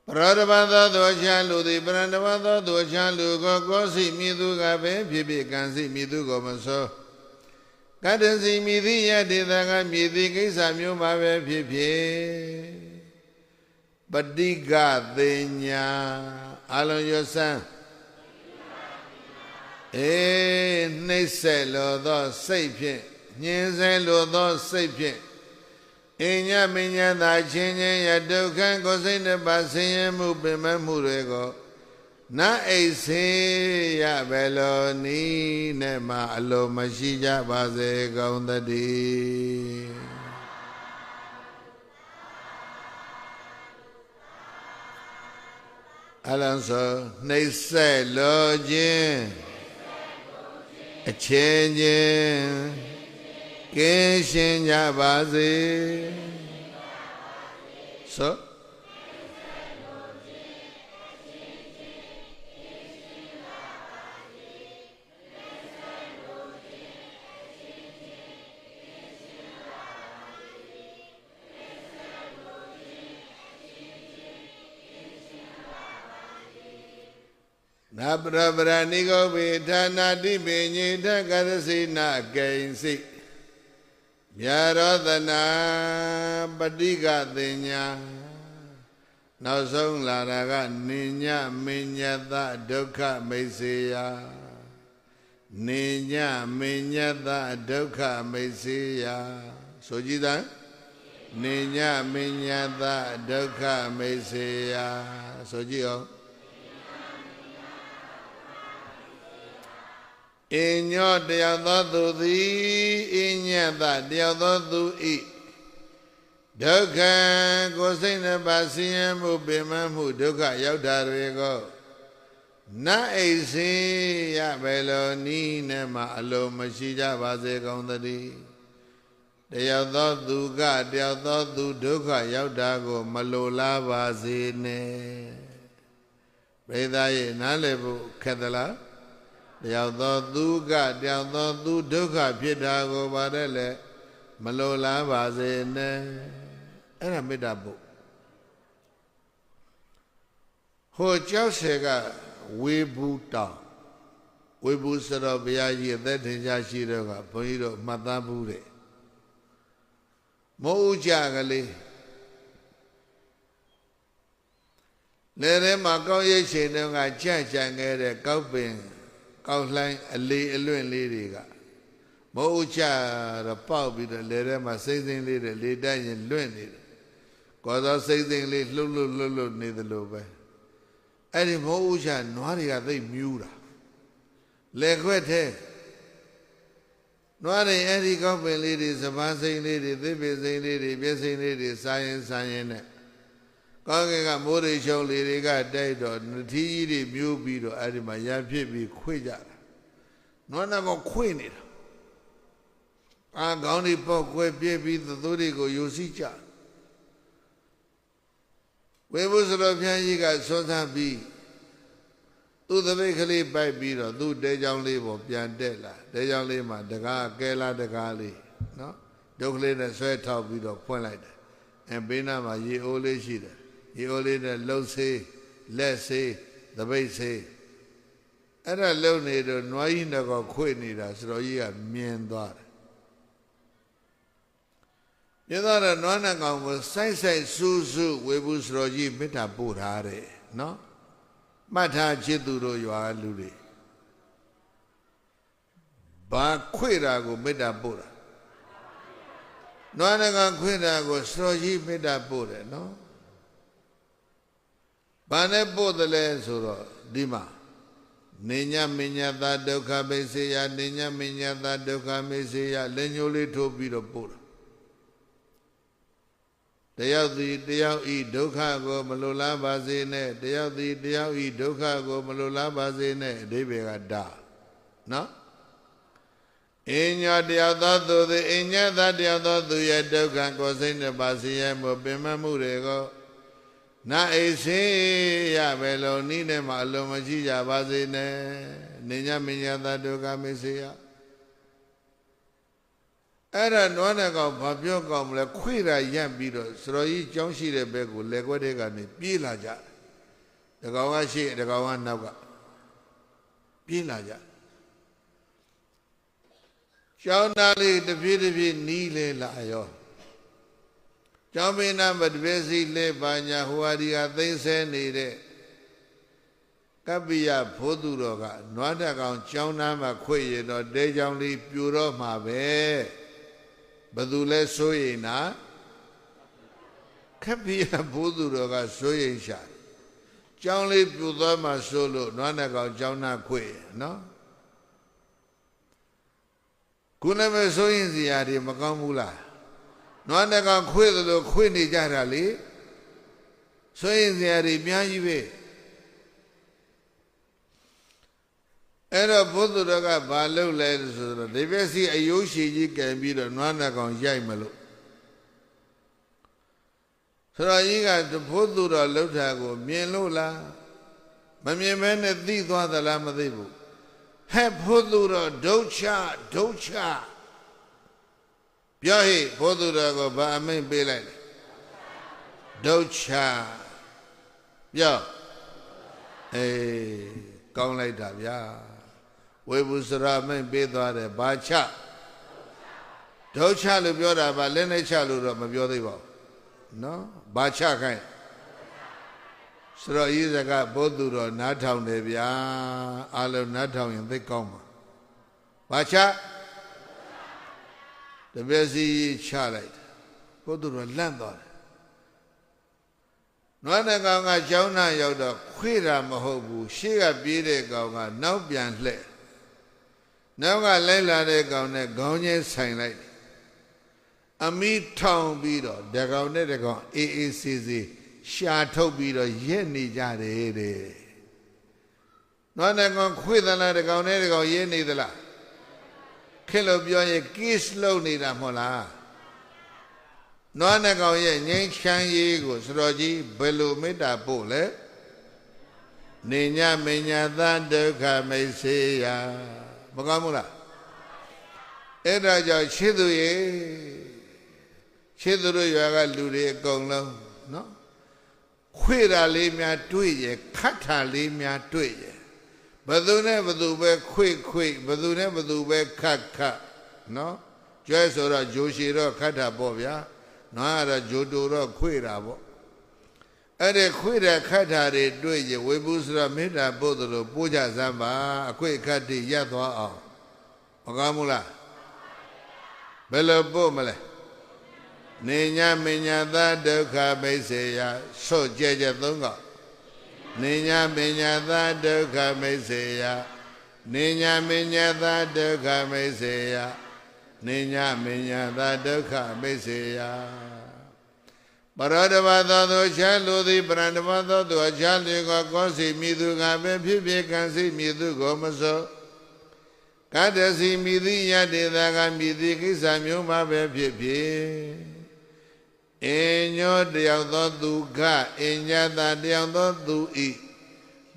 ပရောဓဘသောသူချမ်းလူသည်ပရဏဓဘသောသူချမ်းလူကိုကောစီမြည်သူကပဲဖြစ်ဖြစ်ကံစီမြည်သူကိုမဆိုကတ္တစီမြည်သည်ယတေသကမြည်သည်ကိစ္စမျိုးမှာပဲဖြစ်ဖြစ်ပဋိကသေညာအလုံးရစံနှိမ့်ဆက်လို့သောစိတ်ဖြင့်ညှင်းဆဲလို့သောစိတ်ဖြင့် ညမညသာချင်းချင်းရဒုက္ခကိုစိတ်နှစ်ပါးဆင်းရဲမှုပင်မမှုတွေကိုနာအိစေရဘယ်လိုနည်းနဲ့မှအလိုမရှိကြပါစေကုန်သတည်းအလုံးစုံနှိမ့်ဆက်လိုခြင်းအချင်းချင်းကင်းရှင်းကြပါစေဆိုနာပရပရဏိကောဝေဌာနာတိပိညေထကရစိနာကိဉ္စိမြရောဒနာပฏิကသိညာနောက်ဆုံးလာတာကနိညမညတဒုက္ခမိတ်စေယနိညမညတဒုက္ခမိတ်စေယဆိုကြည့်သားနိညမညတဒုက္ခမိတ်စေယဆိုကြည့်အောင်အညောတယောက်သောသူသည်အညတ်သတယောက်သောသူဤဒုက္ခကိုယ်စိတ်နှစ်ပါးဆင်းရဲမှုပင်မမှုဒုက္ခရောက်တာတွေကိုနတ်အိစေရဘယ်လိုနည်းနဲ့မှအလိုမရှိကြပါစေကုန်သတည်းတယောက်သောသူကတယောက်သောသူဒုက္ခရောက်တာကိုမလိုလားပါစေနဲ့ပရိသတ်ရဲ့နားလည်ဖို့ခက်သလားတယောက်သောသူကတယောက်သောသူဒုက္ခဖြစ်တာကိုပါတယ်လေမလိုလားပါစေနဲ့အဲ့ဒါမေတ္တာပို့ဟိုကြောက်ဆယ်ကဝေဘူးတောင်ဝေဘူးစတော်ဘုရားကြီးအသက်ထင်ရှားရှိတော့ကဘုန်းကြီးတို့မှတ်သားဘူးတဲ့မိုးဥကြကလေးလေထဲမှာကောင်းရိပ်ချိန်တုန်းကကြံ့ကြံ့ခဲ့တဲ့ကောက်ပင်ကောက်လှိုင်းအလေးအလွင့်လေးတွေကမိုးဥချတော့ပေါက်ပြီးတော့လေထဲမှာစိမ့်စိမ့်လေးတွေလေတိုက်ရင်လွင့်နေတယ်ကောသောစိမ့်စိမ့်လေးလှုပ်လှုပ်လှုပ်လှုပ်နေသလိုပဲအဲ့ဒီမိုးဥချနွားတွေကသိမြူးတာလေခွက်ထဲနွားတွေအဲ့ဒီကောက်ပင်လေးတွေစပားစိမ့်လေးတွေသစ်ပင်စိမ့်လေးတွေပြည့်စိမ့်လေးတွေစားရင်နဲ့ကောင်းကင်ကမိုးရိပ်ချုံလေးတွေကတိုက်တော့နထီးကြီးတွေမြူးပြီးတော့အဲ့ဒီမှာရဖြစ်ပြီးခွေကြတာနွားနှကောင်ခွေနေတာအာကောင်းတွေပေါက်ကွဲပြည့်ပြီးသိုးတွေကိုယူစီကြဝေဘုစတော်ဘုရားကြီးကဆွမ်းစားပြီးသူ့သပိတ်ကလေးပိုက်ပြီးတော့သူ့တဲချောင်းလေးပေါ်ပြန်တက်လာတဲချောင်းလေးမှာတကားကဲလာတကားလေးနော်ဒုက္ခလေးနဲ့ဆွဲထောက်ပြီးတော့ဖွင့်လိုက်တယ်အဲဘေးနားမှာရေအိုးလေးရှိတယ်ရေအိုးလေးနဲ့လှုပ်ဆေးလက်ဆေးသပိတ်ဆေးအဲ့ဒါလှုပ်နေတော့နွားကြီးတော့ခွေနေတာစတော်ကြီးကမြင်သွားတယ်မြင်သွားတော့နွားနှကောင်ကိုစိုက်စိုက်စူးစူးဝေဘူးစတော်ကြီးမေတ္တာပို့ထားတယ်နော်မှတ်ထားချစ်သူတို့ရွာလူတွေဘာခွေတာကိုမေတ္တာပို့တာနွားနှကောင်ခွေတာကိုစတော်ကြီးမေတ္တာပို့တယ်နော်ဘာနဲ့ပို့တယ်လဲဆိုတော့ဒီမှာနေညမညတာဒုက္ခမိစေယနေညမညတာဒုက္ခမိစေယလက်ညိုးလေးထိုးပြီးတော့ပို့တာတယောက်သည်တယောက်ဤဒုက္ခကိုမလိုလားပါစေနဲ့တယောက်သည်တယောက်ဤဒုက္ခကိုမလိုလားပါစေနဲ့အဓိပ္ပာယ်ကဒါနော်အညောတယောက်သောသူသည်အညသတယောက်သောသူရဲ့ဒုက္ခကိုစိတ်နှစ်ပါးဆင်းရဲမှုပင်မမှုတွေကိုနာအိစေရပဲလို့နိနဲ့မှအလုံးမရှိကြပါစေနဲ့နေညမညတာဒုက္ခမိစေယအဲ့ဒါနွားနှကောင်ဘာပြောကောင်းမလဲခွေတာရပ်ပြီးတော့စတော်ကြီးကြောင်းရှိတဲ့ဘက်ကိုလက်ခွက်ထဲကနေပြေးလာကြတယ်တကောင်ကရှေ့တကောင်ကနောက်ကပြေးလာကြကျောင်းသားလေးတပြေးတပြေးနီးလေလာရောကျောင်းမင်းသားမတပည့်စီလဲပါညာဟိုဟာဒီကသိမ်းဆဲနေတဲ့ကပ္ပိယဖိုးသူတော်ကနွားနှကောင်ကျောင်းသားမှာခွေရတော့တဲကျောင်းလေးပြိုတော့မှာပဲဘယ်သူလဲစိုးရိမ်တာ ခက်ပြီးဘိုးသူတော်ကစိုးရိမ်ရှာကျောင်းလေးပြူသွားမှစိုးလို့နွားနဲ့ကောင်ကျောင်းသားခွေနော်ခုနမဲ့စိုးရင်စရာတွေမကောင်းဘူးလားနွားနဲ့ကောင်ခွေသလိုခွေနေကြတာလေစိုးရင်စရာတွေအများကြီးပဲအဲ့တော့ဘုသူတော်ကဘာလုပ်လဲဆိုတော့ဒီဘက်စီအယိုးရှည်ကြီးကံပြီးတော့နွားနဲ့ကောင်ရိုက်မလို့ဆိုတော့ကြီးကဘုသူတော်လှုပ်တာကိုမြင်လို့လားမမြင်မဲနဲ့သိသွားသလားမသိဘူးဟဲ့ဘုသူတော်ဒုချပြောဟိဘုသူတော်ကိုဘာအမိန့်ပေးလိုက်လဲဒုချပြောအေးကောင်းလိုက်တာဗျာဝေဘူးစရာမိန့်ပေးသွားတယ်ဘာချဒုချလို့ပြောတာပါလက်နဲ့ချလို့တော့မပြောသေးပါဘူးနော်ဘာချခိုင်းဆိုတော့ဤစကားဘုသူတော်နားထောင်တယ်ဗျာအားလုံးနားထောင်ရင်သိကောင်းမှာဘာချတပည့်စီချလိုက်တယ်ဘုသူတော်လန့်သွားတယ်နွားတဲ့ကောင်ကကျောင်းသားရောက်တော့ခွေတာမဟုတ်ဘူးရှေ့ကပြေးတဲ့ကောင်ကနောက်ပြန်လှည့်နောက်ကလိုက်လာတဲ့ကောင်နဲ့ခေါင်းချင်းဆိုင်လိုက်အမိထောင်ပြီးတော့တကောင်နဲ့တကောင်အေးအေးဆေးဆေးရှာထုတ်ပြီးတော့ရက်နေကြတယ်တဲ့နွားတဲ့ကောင်ခွေသလားတကောင်နဲ့တကောင်ရက်နေသလားခေလို့ပြောရင် kiss လုပ်နေတာမဟုတ်လားနွားတဲ့ကောင်ရဲ့ငြိမ်းချမ်းရေးကိုစတော်ကြီးဘယ်လိုမေတ္တာပို့လဲနေညမညာသဒုက္ခမိတ်ဆေယမကောင်းဘူးလားအဲ့ဒါကြောင့်ရှင်းသူရဲ့ရှင်းသူတို့ရွာကလူတွေအကုန်လုံးနော်ခွေတာလေးများတွေ့ရခတ်တာလေးများတွေ့ရဘယ်သူနဲ့ဘယ်သူပဲခွေဘယ်သူနဲ့ဘယ်သူပဲခတ်နော်ကျွဲဆိုတော့ဂျိုရှည်တော့ခတ်တာပေါ့ဗျာနွားကတော့ဂျိုတူတော့ခွေတာပေါ့အဲ့ဒီခွေတဲ့ခတ်တာတွေတွေ့ရဝေဘူးဆိုတော့မေတ္တာပို့သလိုပို့ကြစမ်းပါအခွေခတ်တွေရပ်သွားအောင်မကောင်းဘူးလားဘယ်လိုပို့မလဲနေညမညာသဒုက္ခမိတ်ဆေယဆော့ကြဲသုံးကနေညမညာသဒုက္ခမိတ်ဆေယနေညမညာသဒုက္ခမိတ်ဆေယနေညမညာသဒုက္ခမိတ်ဆေယပရောဓဘာသောသူချမ်းလိုသည်ပရဏဓဘာသောသူအချမ်းလေးကိုကောစီမိသူကပဲဖြစ်ဖြစ်ကံစီမိသူကိုမစောကတ္တစီမိသည်ယတေသာကမိသည်ကိစ္စမျိုးမှာပဲဖြစ်ဖြစ်အင်းညောတယောက်သောသူကအင်းညတာတယောက်သောသူဤ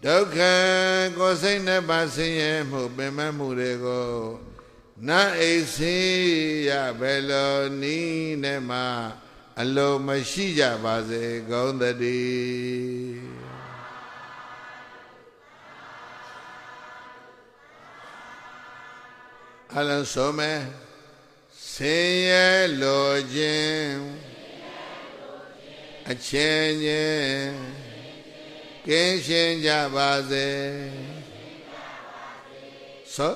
ဒုက္ခကိုစိတ်နဲ့ပါဆင်းရဲမှုပင်မမှုတွေကိုနာအိစီရဘယ်လိုနည်းနဲ့မှအလိုမရှိကြပါစေကုန်သတည်းအလုံးစုံမဲ့ဆင်းရဲလိုခြင်းအချင်းချင်းကင်းရှင်းကြပါစေဆို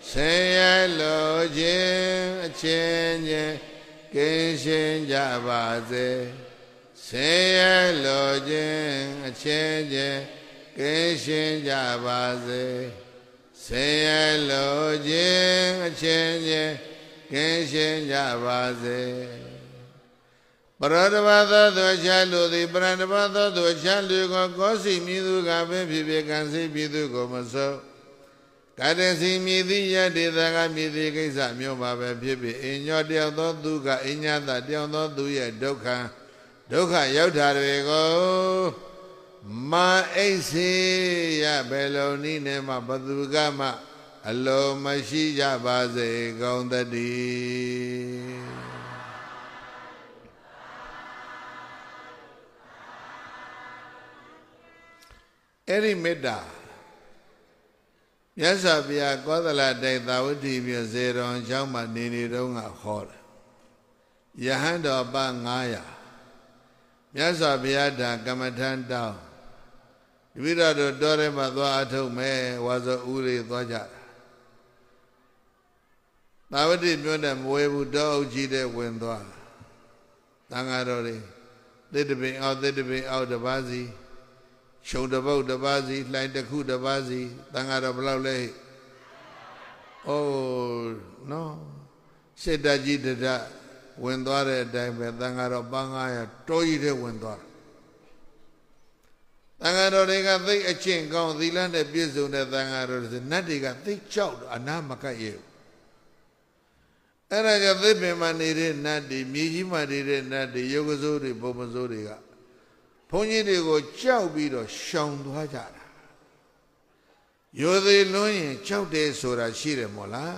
ဆင်းရဲလိုခြင်းအချင်းချင်းကင်းရှင်းကြပါစေဆင်းရဲလိုခြင်းအချင်းချင်းကင်းရှင်းကြပါစေဆင်းရဲလိုခြင်းအချင်းချင်းကင်းရှင်းကြပါစေပရဒဘာသောသူအချမ်းလူသည်ပရဒဘာသောသူအချမ်းလူကိုကောစီမြည်သူကပဲဖြစ်ဖြစ်ကံစီပြည်သူကိုမစိုးကတ္တစီမြည်သည်ယတေသကမြည်သည်ကိစ္စမျိုးပါပဲဖြစ်ဖြစ်အညောတယောက်သောသူကအညတတယောက်သောသူရဲ့ဒုက္ခရောက်တာတွေကိုမအိစေရဘယ်လိုနည်းနဲ့မှဘသူကမှအလိုမရှိကြပါစေကုန်သတည်းအဲ့ဒီမေတ္တာမြတ်စွာဘုရားကောသလတိုက်သာဝတိမြို့ဇေရွန်ကျောင်းမှာနေတုန်းကဟောတယ်ယဟန်တော်ပ900မြတ်စွာဘုရားဒါကမ္မထံတောင်းတပိတော်တို့တော်ထဲမှာသွားအထုတ်မယ်ဝါဆိုဦးလေးသွားကြတာသာဝတိမြို့နဲ့မဝဲဘူးတောအုပ်ကြီးတဲ့ဝင်သွားတန်ဃာတော်တွေ သစ်တပင်အောက်တစ်ပါးစီရှုံတစ်ပုတ်တစ်ပါးစီလှိုင်းတစ်ခုတစ်ပါးစီတန်ဃာတော်ဘယ်လောက်လဲအိုးနော်စေတကြီးတရဝင်သွားတဲ့အတိုင်းပဲတန်ဃာတော်ပန်း900တောကြီးတဲ့ဝင်သွားတန်ဃာတော်တွေကသိအကျင့်ကောင်းသီလနဲ့ပြည့်စုံတဲ့တန်ဃာတော်တွေနတ်တွေကသိကြောက်အနာမကတ်ရဲ့အဲ့ဒါကြောင့်သစ်ပင်မှာနေတဲ့နတ်တွေမြေကြီးမှာနေတဲ့နတ်တွေယောဂစိုးတွေဘုံမစိုးတွေကဘုန်းကြီးတွေကိုကြောက်ပြီးတော့ရှောင်သွားကြတာရိုသေလွန်းရင်ကြောက်တယ်ဆိုတာရှိတယ်မို့လား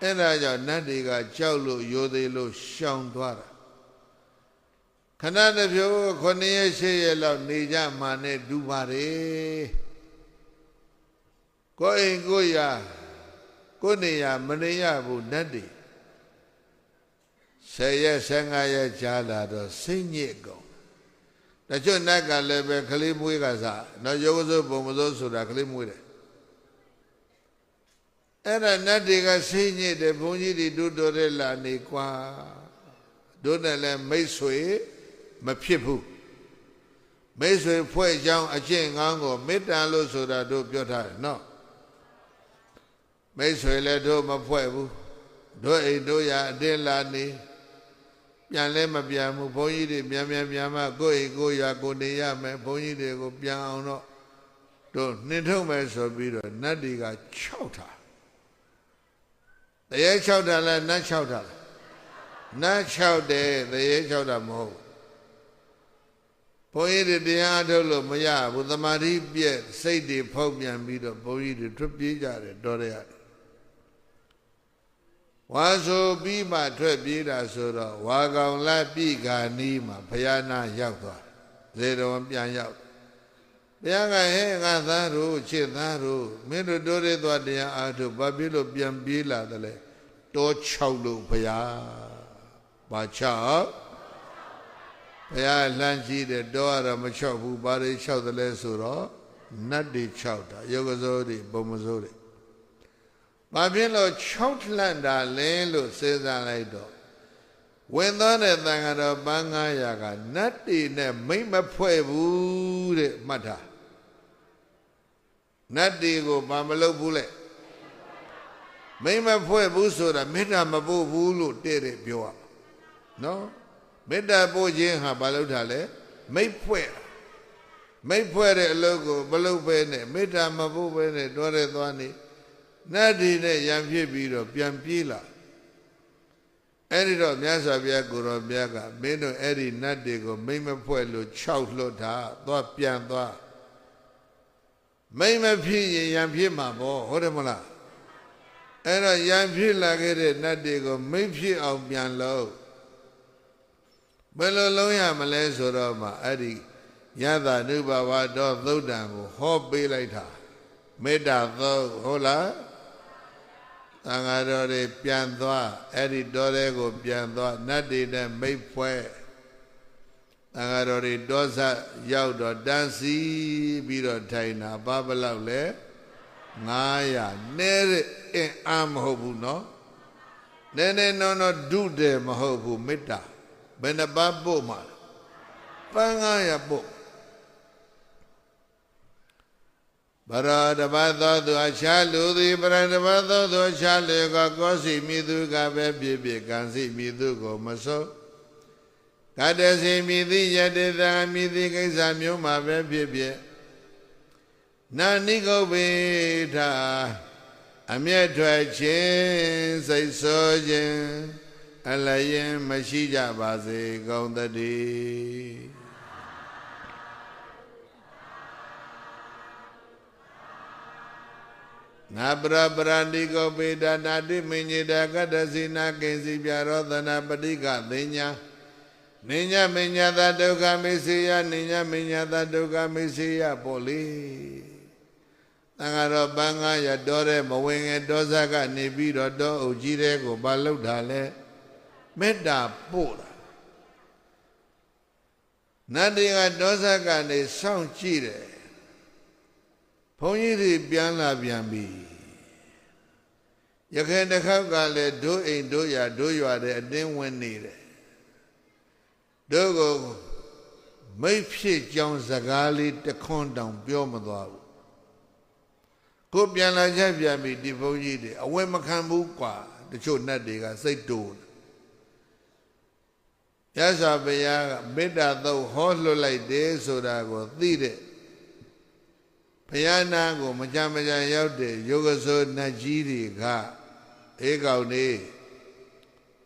အဲ့ဒါကြောင့်နတ်တွေကကြောက်လို့ရိုသေလို့ရှောင်သွားတာခဏတစ်ဖြုတ်9ရက်10ရက်လောက်နေကြမှာနဲ့ဒူပါတယ်ကိုယ်အိမ်ကိုရကိုနေရမနေရဘူးနတ်တွေ10ရက်15ရက်ကြာလာတော့စိတ်ညစ်ကုန်တချို့နတ်ကလည်းပဲကလေးမွေးကစားတော့ယောဂစိုးဘုံမစိုးဆိုတာကလေးမွေးတယ်အဲ့ဒါနတ်တွေကစိတ်ညစ်တယ်ဘုန်းကြီးတွေတို့တော်တဲ့လာနေကွာတို့နဲ့လည်းမိတ်ဆွေမဖြစ်ဘူးမိတ်ဆွေဖွဲ့ကြောင်းအကျင့်ငန်းကိုမေတ္တာလို့ဆိုတာတို့ပြောထားတယ်နော်မိတ်ဆွေလည်းတို့မဖွဲ့ဘူးတို့အိမ်တို့ရအတင်းလာနေပြန်လဲမပြန်ဘူးဘုန်းကြီးတွေပြန်မှကိုယ့်အိမ်ကိုယ်ရကိုနေရမယ်ဘုန်းကြီးတွေကိုပြန်အောင်တော့တို့နှင်ထုတ်မယ်ဆိုပြီးတော့နတ်တွေက6ထားတရား6တာလားနတ်6တာလားနတ်6တယ်တရား6တာမဟုတ်ဘုန်းကြီးတွေတရားထုတ်လို့မရဘူးသမာဓိပြည့်စိတ်တွေဖောက်ပြန်ပြီးတော့ဘုန်းကြီးတွေထွက်ပြေးကြတယ်တော်ရတယ်ဝါဆိုပြီးမှထွက်ပြေးတာဆိုတော့ဝါကောင်လပိဂာနီးမှာဘုရားနာရောက်သွားဇေတော်ပြန်ရောက်ဘုရားကဟဲ့ငါသားတို့ချစ်သားတို့မင်းတို့တိုးရဲသွားတရားအားထုတ်ဘာဖြစ်လို့ပြန်ပြေးလာတယ်လဲတော6လို့ဘုရားဘာ6ဘုရားလှမ်းကြည့်တယ်တောကတော့မ6ဘူးဘာတွေ6တယ်လဲဆိုတော့နတ်တွေ6တာယောဂစိုးတွေဘုံမစိုးတွေဘာဖြစ်လို့6လန့်တာလဲလို့စဉ်းစားလိုက်တော့ဝင်သွားတဲ့သံဃာတော်ပန်း900ကနတ်တွေနဲ့မိတ်မဖွဲ့ဘူးတဲ့မှတ်တာနတ်တွေကိုဘာမလုပ်ဘူးလဲမိတ်မဖွဲ့ဘူးဆိုတာမေတ္တာမပို့ဘူးလို့တဲ့ပြောရနော်မေတ္တာပို့ခြင်းဟာဘာလို့ထားလဲမိတ်ဖွဲ့တဲ့အလုပ်ကိုမလုပ်ဘဲနဲ့မေတ္တာမပို့ဘဲနဲ့တွားရဲသွားနေနတ်တွေနဲ့ရံဖြစ်ပြီးတော့ပြန်ပြေးလာအဲ့ဒီတော့မြတ်စွာဘုရားကိုရောဘုရားကမင်းတို့အဲ့ဒီနတ်တွေကိုမိမ့်မဖွဲ့လို့6လွတ်တာသွားပြန်သွားမိမ့်မဖြစ်ရင်ရံဖြစ်မှာပေါ့ဟုတ်တယ်မလားအဲ့တော့ရံဖြစ်လာခဲ့တဲ့နတ်တွေကိုမိမ့်ဖြစ်အောင်ပြန်လို့ဘယ်လိုလုံးရမလဲဆိုတော့မှအဲ့ဒီယသနုဘဝတော်သုတ်တံကိုဟောပေးလိုက်တာမေတ္တာသုတ်ဟုတ်လားသံဃာတော်တွေပြန်သွားအဲ့ဒီတောထဲကိုပြန်သွားနတ်တွေနဲ့မိတ်ဖွဲ့သံဃာတော်တွေတောဆက်ရောက်တော့တန်းစီပြီးတော့ထိုင်တာဘာဘလောက်လဲ900နဲတဲ့အင်အားမဟုတ်ဘူးနော်နဲနော်ဒုတယ်မဟုတ်ဘူးမေတ္တာဘယ်နှပါပို့မှာပန်း900ပို့ဗရာတပတ်သောသူအခြားလူသည်ဗရာတပတ်သောသူအခြားလေကကောစီမိသူကပဲဖြစ်ဖြစ်ကံစီမိသူကိုမစိုးကတ္တစီမိသည်ယတေသာမိသည်ကိစ္စမျိုးမှာပဲဖြစ်ဖြစ်နာနိဂုတ်ပေထအမျက်ထွက်ခြင်းစိတ်ဆိုးခြင်းအလျင်မရှိကြပါစေကုန်သတည်းနာပရပရဏိကောပေဒနာတိမညေတကတ္တစီနာကိဉ္စီပြရောသနာပဋိကသိညာနိညာမညာသဒုက္ခမေစေယနိညာမညာသဒုက္ခမေစေယပေါ့လေသံဃာတော်ပန်း900တောတဲ့မဝင်ငယ်တောဇက်ကနေပြီးတော့တောအုပ်ကြီးတဲ့ကိုဘာလုပ်တာလဲမေတ္တာပို့တာနတ်တွေကတောဇက်ကနေစောင့်ကြည့်တယ်ဘုန်းကြီးတွေပြန်လာပြန်ပြီရခိုင်တစ်ခေါက်ကလည်းဒို့အိမ်ဒို့ရဒို့ရွာတဲ့အတင်းဝင်နေတယ်တို့ကို မိတ်ဖြစ်ကြောင်းစကားလေးတခွန်းတောင်ပြောမသွားဘူးကိုပြန်လာချက်ပြန်ပြီဒီဘုန်းကြီးတွေအဝယ်မခံဘူးကွာတချို့နတ်တွေကစိတ်တိုးရသော်ဘုရားကမေတ္တာသုံးဟောလွတ်လိုက်တယ်ဆိုတာကိုသိတဲ့ဘုရားနာကိုမကြမ်းမကြမ်းရောက်တဲ့ယောဂဆိုနတ်ကြီးတွေကအေးကောင်နေ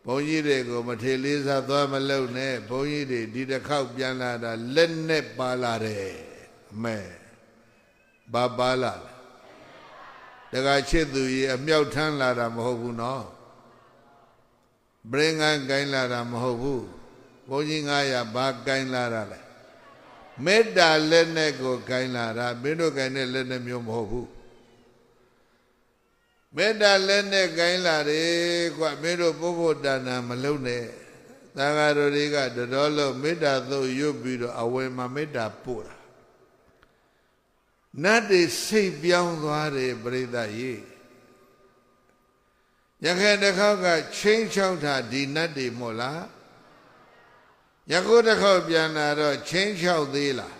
ဘုန်းကြီးတွေကိုမထေလေးစားသွားမလုပ်နဲ့ဘုန်းကြီးတွေဒီတစ်ခေါက်ပြန်လာတာလက်နဲ့ပါလာတယ်အမေဘာပါလာလဲတခါချစ်သူကြီးအမြောက်ထမ်းလာတာမဟုတ်ဘူးနော်ပရင်ငန်းကိုင်းလာတာမဟုတ်ဘူးဘုန်းကြီး900ဘာကိုင်းလာတာလဲမေတ္တာလက်နဲ့ကိုကိုင်းလာတာမင်းတို့ကိုင်းတဲ့လက်နဲ့မျိုးမဟုတ်ဘူးမေတ္တာလက်နဲ့ကိုင်းလာတယ်ကွမင်းတို့ဘုဘဒါနာမလုံးနဲ့သံဃာတော်တွေကတော်လုံးမေတ္တာသို့ရွတ်ပြီးတော့အဝယ်မှာမေတ္တာပို့တာနတ်တွေစိတ်ပြောင်းသွားတယ်ပြိဿကြီးရခိုင်တစ်ခေါက်ကချင်းချောက်တာဒီနတ်တွေမို့လားယခုတစ်ခေါက်ပြန်လာတော့ချင်းချောက်သေးလား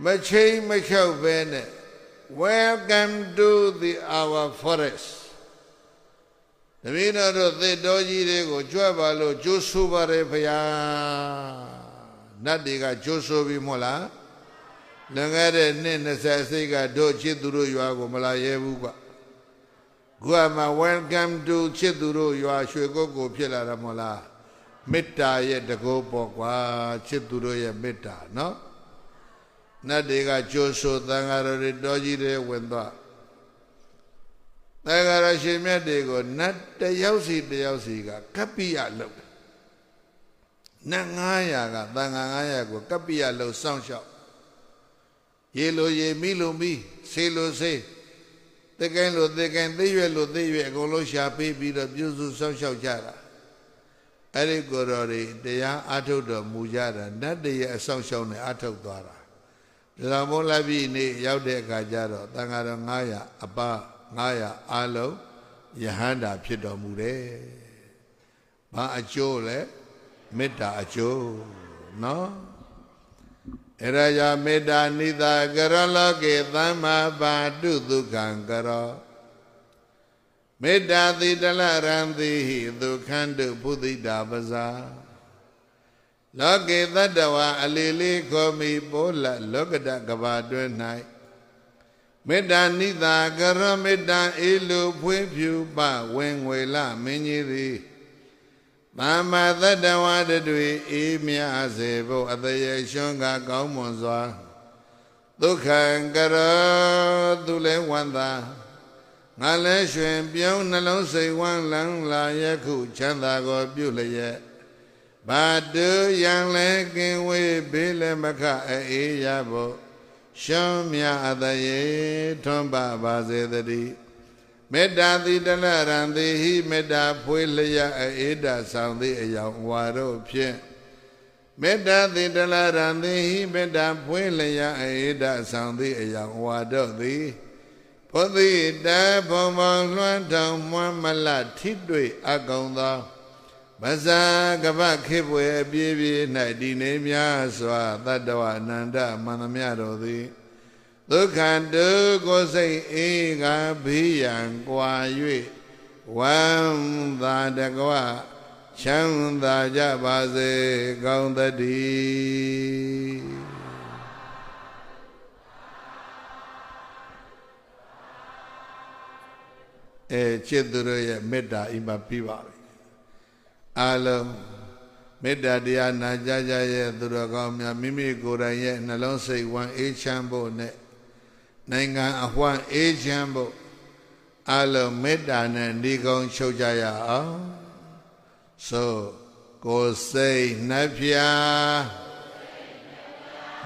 မချင်းမချောက်ပဲနဲ့Welcome to our forest တပည့်တော်တို့သစ်တော်ကြီးတွေကိုကြွပါလို့ကျိုးဆိုပါတယ်ဘုရားနတ်တွေကကျိုးဆိုပြီးမို့လားလွန်ခဲ့တဲ့နှစ်20စိတ်ကတို့ချစ်သူတို့ရွာကိုမလာရဲဘူးကွခုမှ Welcome to ချစ်သူတို့ရွာရွှေကုတ်ကိုဖြစ်လာတာမို့လားမေတ္တာရဲ့တကောပေါ့ကွာချစ်သူတို့ရဲ့မေတ္တာနော်နတ်တွေကကြိုးဆိုသံဃာတော်တွေတော်ကြီးတွေဝင်သွားသံဃာတော်ရှင်မြတ်တွေကိုနတ်တယောက်စီကကပ္ပိယလုပ်နတ်900ကသံဃာ900ကိုကပ္ပိယလုပ်စောင့်ရှောက်ရေလိုရေမိလိုမိဆေးလိုဆေးတကယ်လို့တကယ်သိရွယ်လို့သိရွယ်အကုန်လုံးရှာပေးပြီးတော့ပြုစုစောင့်ရှောက်ကြတာအဲ့ဒီကိုယ်တော်တွေတရားအားထုတ်တော်မူကြတာနတ်တွေရဲ့အဆောင်ရှောက်နဲ့အားထုတ်သွားတာဒါမို့လားပြီနေ့ရောက်တဲ့အခါကျတော့သံဃာတော်900အပါ900အားလုံးယဟန္တာဖြစ်တော်မူတယ်။ဘာအကျိုးလဲမေတ္တာအကျိုးနော်အဲ့ဒါကြောင့်မေတ္တာနိသကရောလောကေသမ္မာပါတုဒုက္ခံကရောမေတ္တာတိတလရံတိဟိဒုက္ခန္တုဘုဒ္ဓိတာပဇာလောကေတတ္တဝါအလီလေးခေါ်မိပိုးလလောကတကဘာတွင်၌မေတ္တာနိသကရောမေတ္တာအေလူဖွေးဖြူပဝင်ငွေလမင်းကြီးသည်သမ္မာတတ္တဝါတွေအေးမြစေဖို့အတရေရှွန်းကကောင်းမွန်စွာဒုက္ခံကရောသူလည်းဝန္တာငါလည်းရွှင်ပြုံးနှလုံးစိတ်ဝမ်းလန်းလာယခုချမ်းသာကိုပြုလျက်ဘာတုယံလည်းကင်ဝေးဘေးလည်းမခအေးရဖို့ရှောင်းမြအတရေထွန်းပါစေတည်းမေတ္တာတိတလရံတိဟိမေတ္တာဖွေးလျက်အေးတာဆောင်သည့်အယောင်ဝါတို့ဖြင့်မေတ္တာတိတလရံတိဟိမေတ္တာဖွေးလျက်အေးတာဆောင်သည့်အယောင်ဝါတို့သည်ဘုဒ္ဓိတဘုံဘုံလွှမ်းထောင်မွမ်းမလထိတွေ့အကောင်သောမဇာကပခေပွေအပြည့်ပြည့်၌ဒီနေများစွာတတ္တဝအနန္တမန္တမြတော်သည်ဒုက္ခတုကိုစိတ်အေးကဘေးရန်ကွာ၍ဝမ်းသာတကွချမ်းသာကြပါစေကောင်းသတည်းချစ်သူတို့ရဲ့မေတ္တာအိမ်မှာပြီးပါပြီအားလုံးမေတ္တာတရားနာကြကြရဲ့သူတော်ကောင်းများမိမိကိုယ်တိုင်ရဲ့နှလုံးစိတ်ဝမ်းအေးချမ်းဖို့နဲ့နိုင်ငံအဝှမ်းအေးချမ်းဖို့အားလုံးမေတ္တာနဲ့ဒီကုန်းချုပ်ကြရအောင်ဆိုကိုယ်စိတ်နှဖျား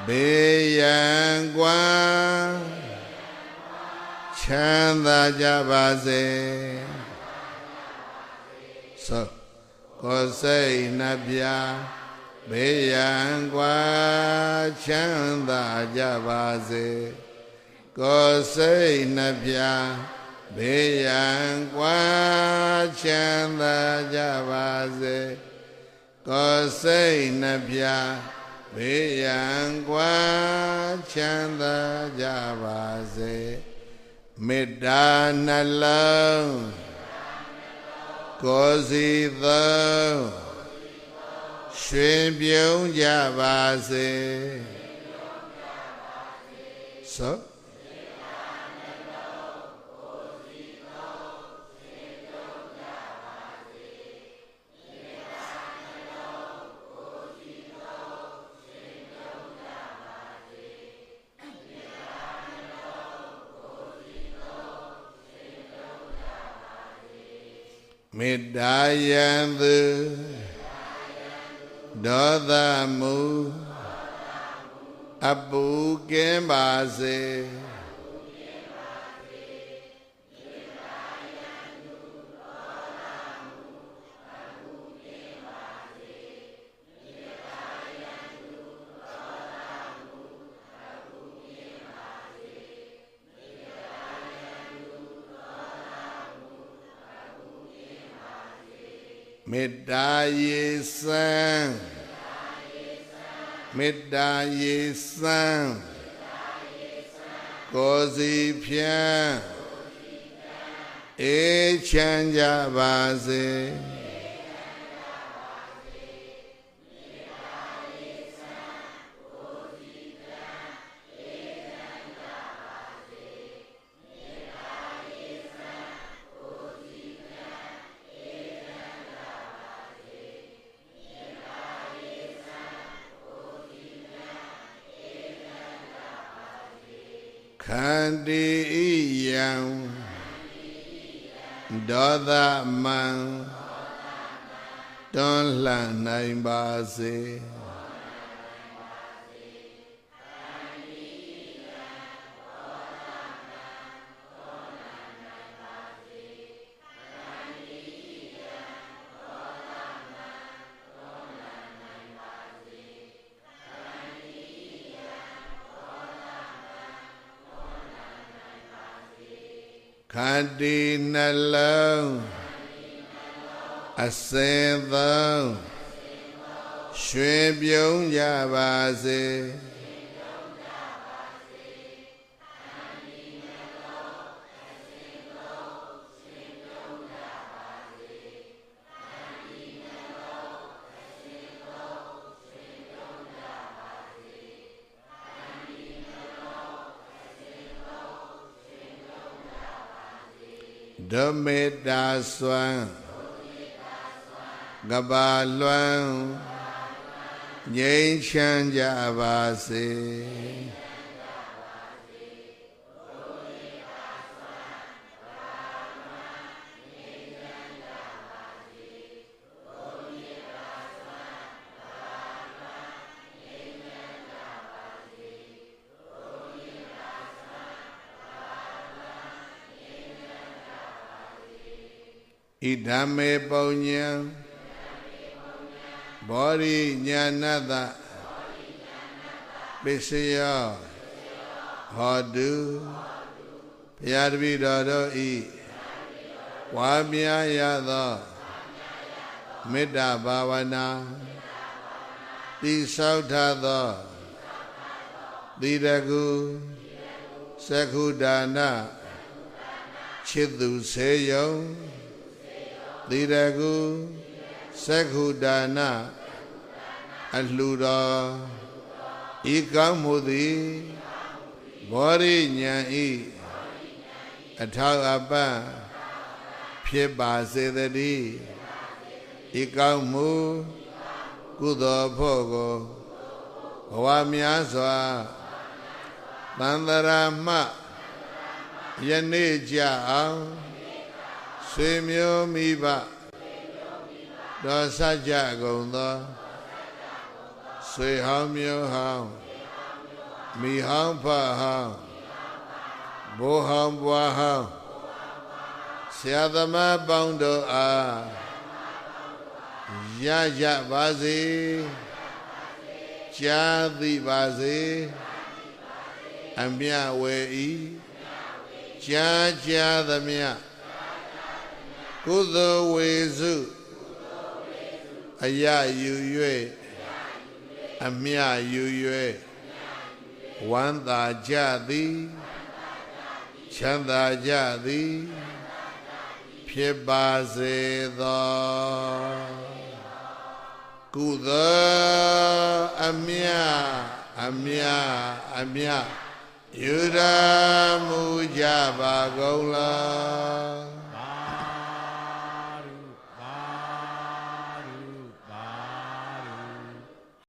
ဘေးရန်ကွာချမ်းသာကြပါစေဆိုကိုယ်စိတ်နှဖျားဘေးရန်ကွာချမ်းသာကြပါစေကိုယ်စိတ်နှဖျားဘေးရန်ကွာချမ်းသာကြပါစေကိုယ်စိတ်နှဖျား ဘေးရန်ကွာချမ်းသာကြပါစေမေတ္တာနှလုံးကိုယ်စီသုံးရွှင်ပြုံးကြပါစေသောမေတ္တာယံသူဒေါသမူအပူကင်းပါစေမေတ္တာရေစံမေတ္တာရေစံကိုယ်စီဖြန့်အေးချမ်းကြပါစေခန္တီယံဒေါသမံတွန်းလှန်နိုင်ပါစေခန္တီနှလုံးအစင်သုံးရွှင်ပြုံးကြပါစေဓမေတ္တာစွမ်းကဘာလွမ်းငြိမ်းချမ်းကြပါစေဣဓမ္မေပုညံဘောရိညာဏတပစ္စယောဟောတုဘုရားတပည့်တော်တို့ဤဝါမြာရသောမေတ္တာဘာဝနာတိဆောက်ထသောသီရကုသက္ခုဒါနချစ်သူစေယုံသီရကုသက္ခုဒါနအလှူတော်ဤကောင်းမှုသည်ဘောရိညာဤအထောက်အပံ့ဖြစ်ပါစေတည်းဤကောင်းမှုကုသိုလ်ဖို့ကိုဘဝများစွာသန္တရာမှယနေ့ကြအောင်ဆွေမျိုးမိဘတော်စကြကုန်သောဆွေဟောင်းမျိုးဟောင်းမိဟောင်းဖဟောင်းဘိုးဟောင်းဘွားဟောင်းဆရာသမားပေါင်းတို့အားရကြပါစေကြားသိပါစေအမြဝေဤကြားသမျှကုသိုလ်ဝေစုအယယူ၍ အမြယူ၍ဝမ်းသာကြသည်ချမ်းသာကြသည်ဖြစ်ပါစေသောကုသိုလ်အမြယူရမူကြပါကုန်လား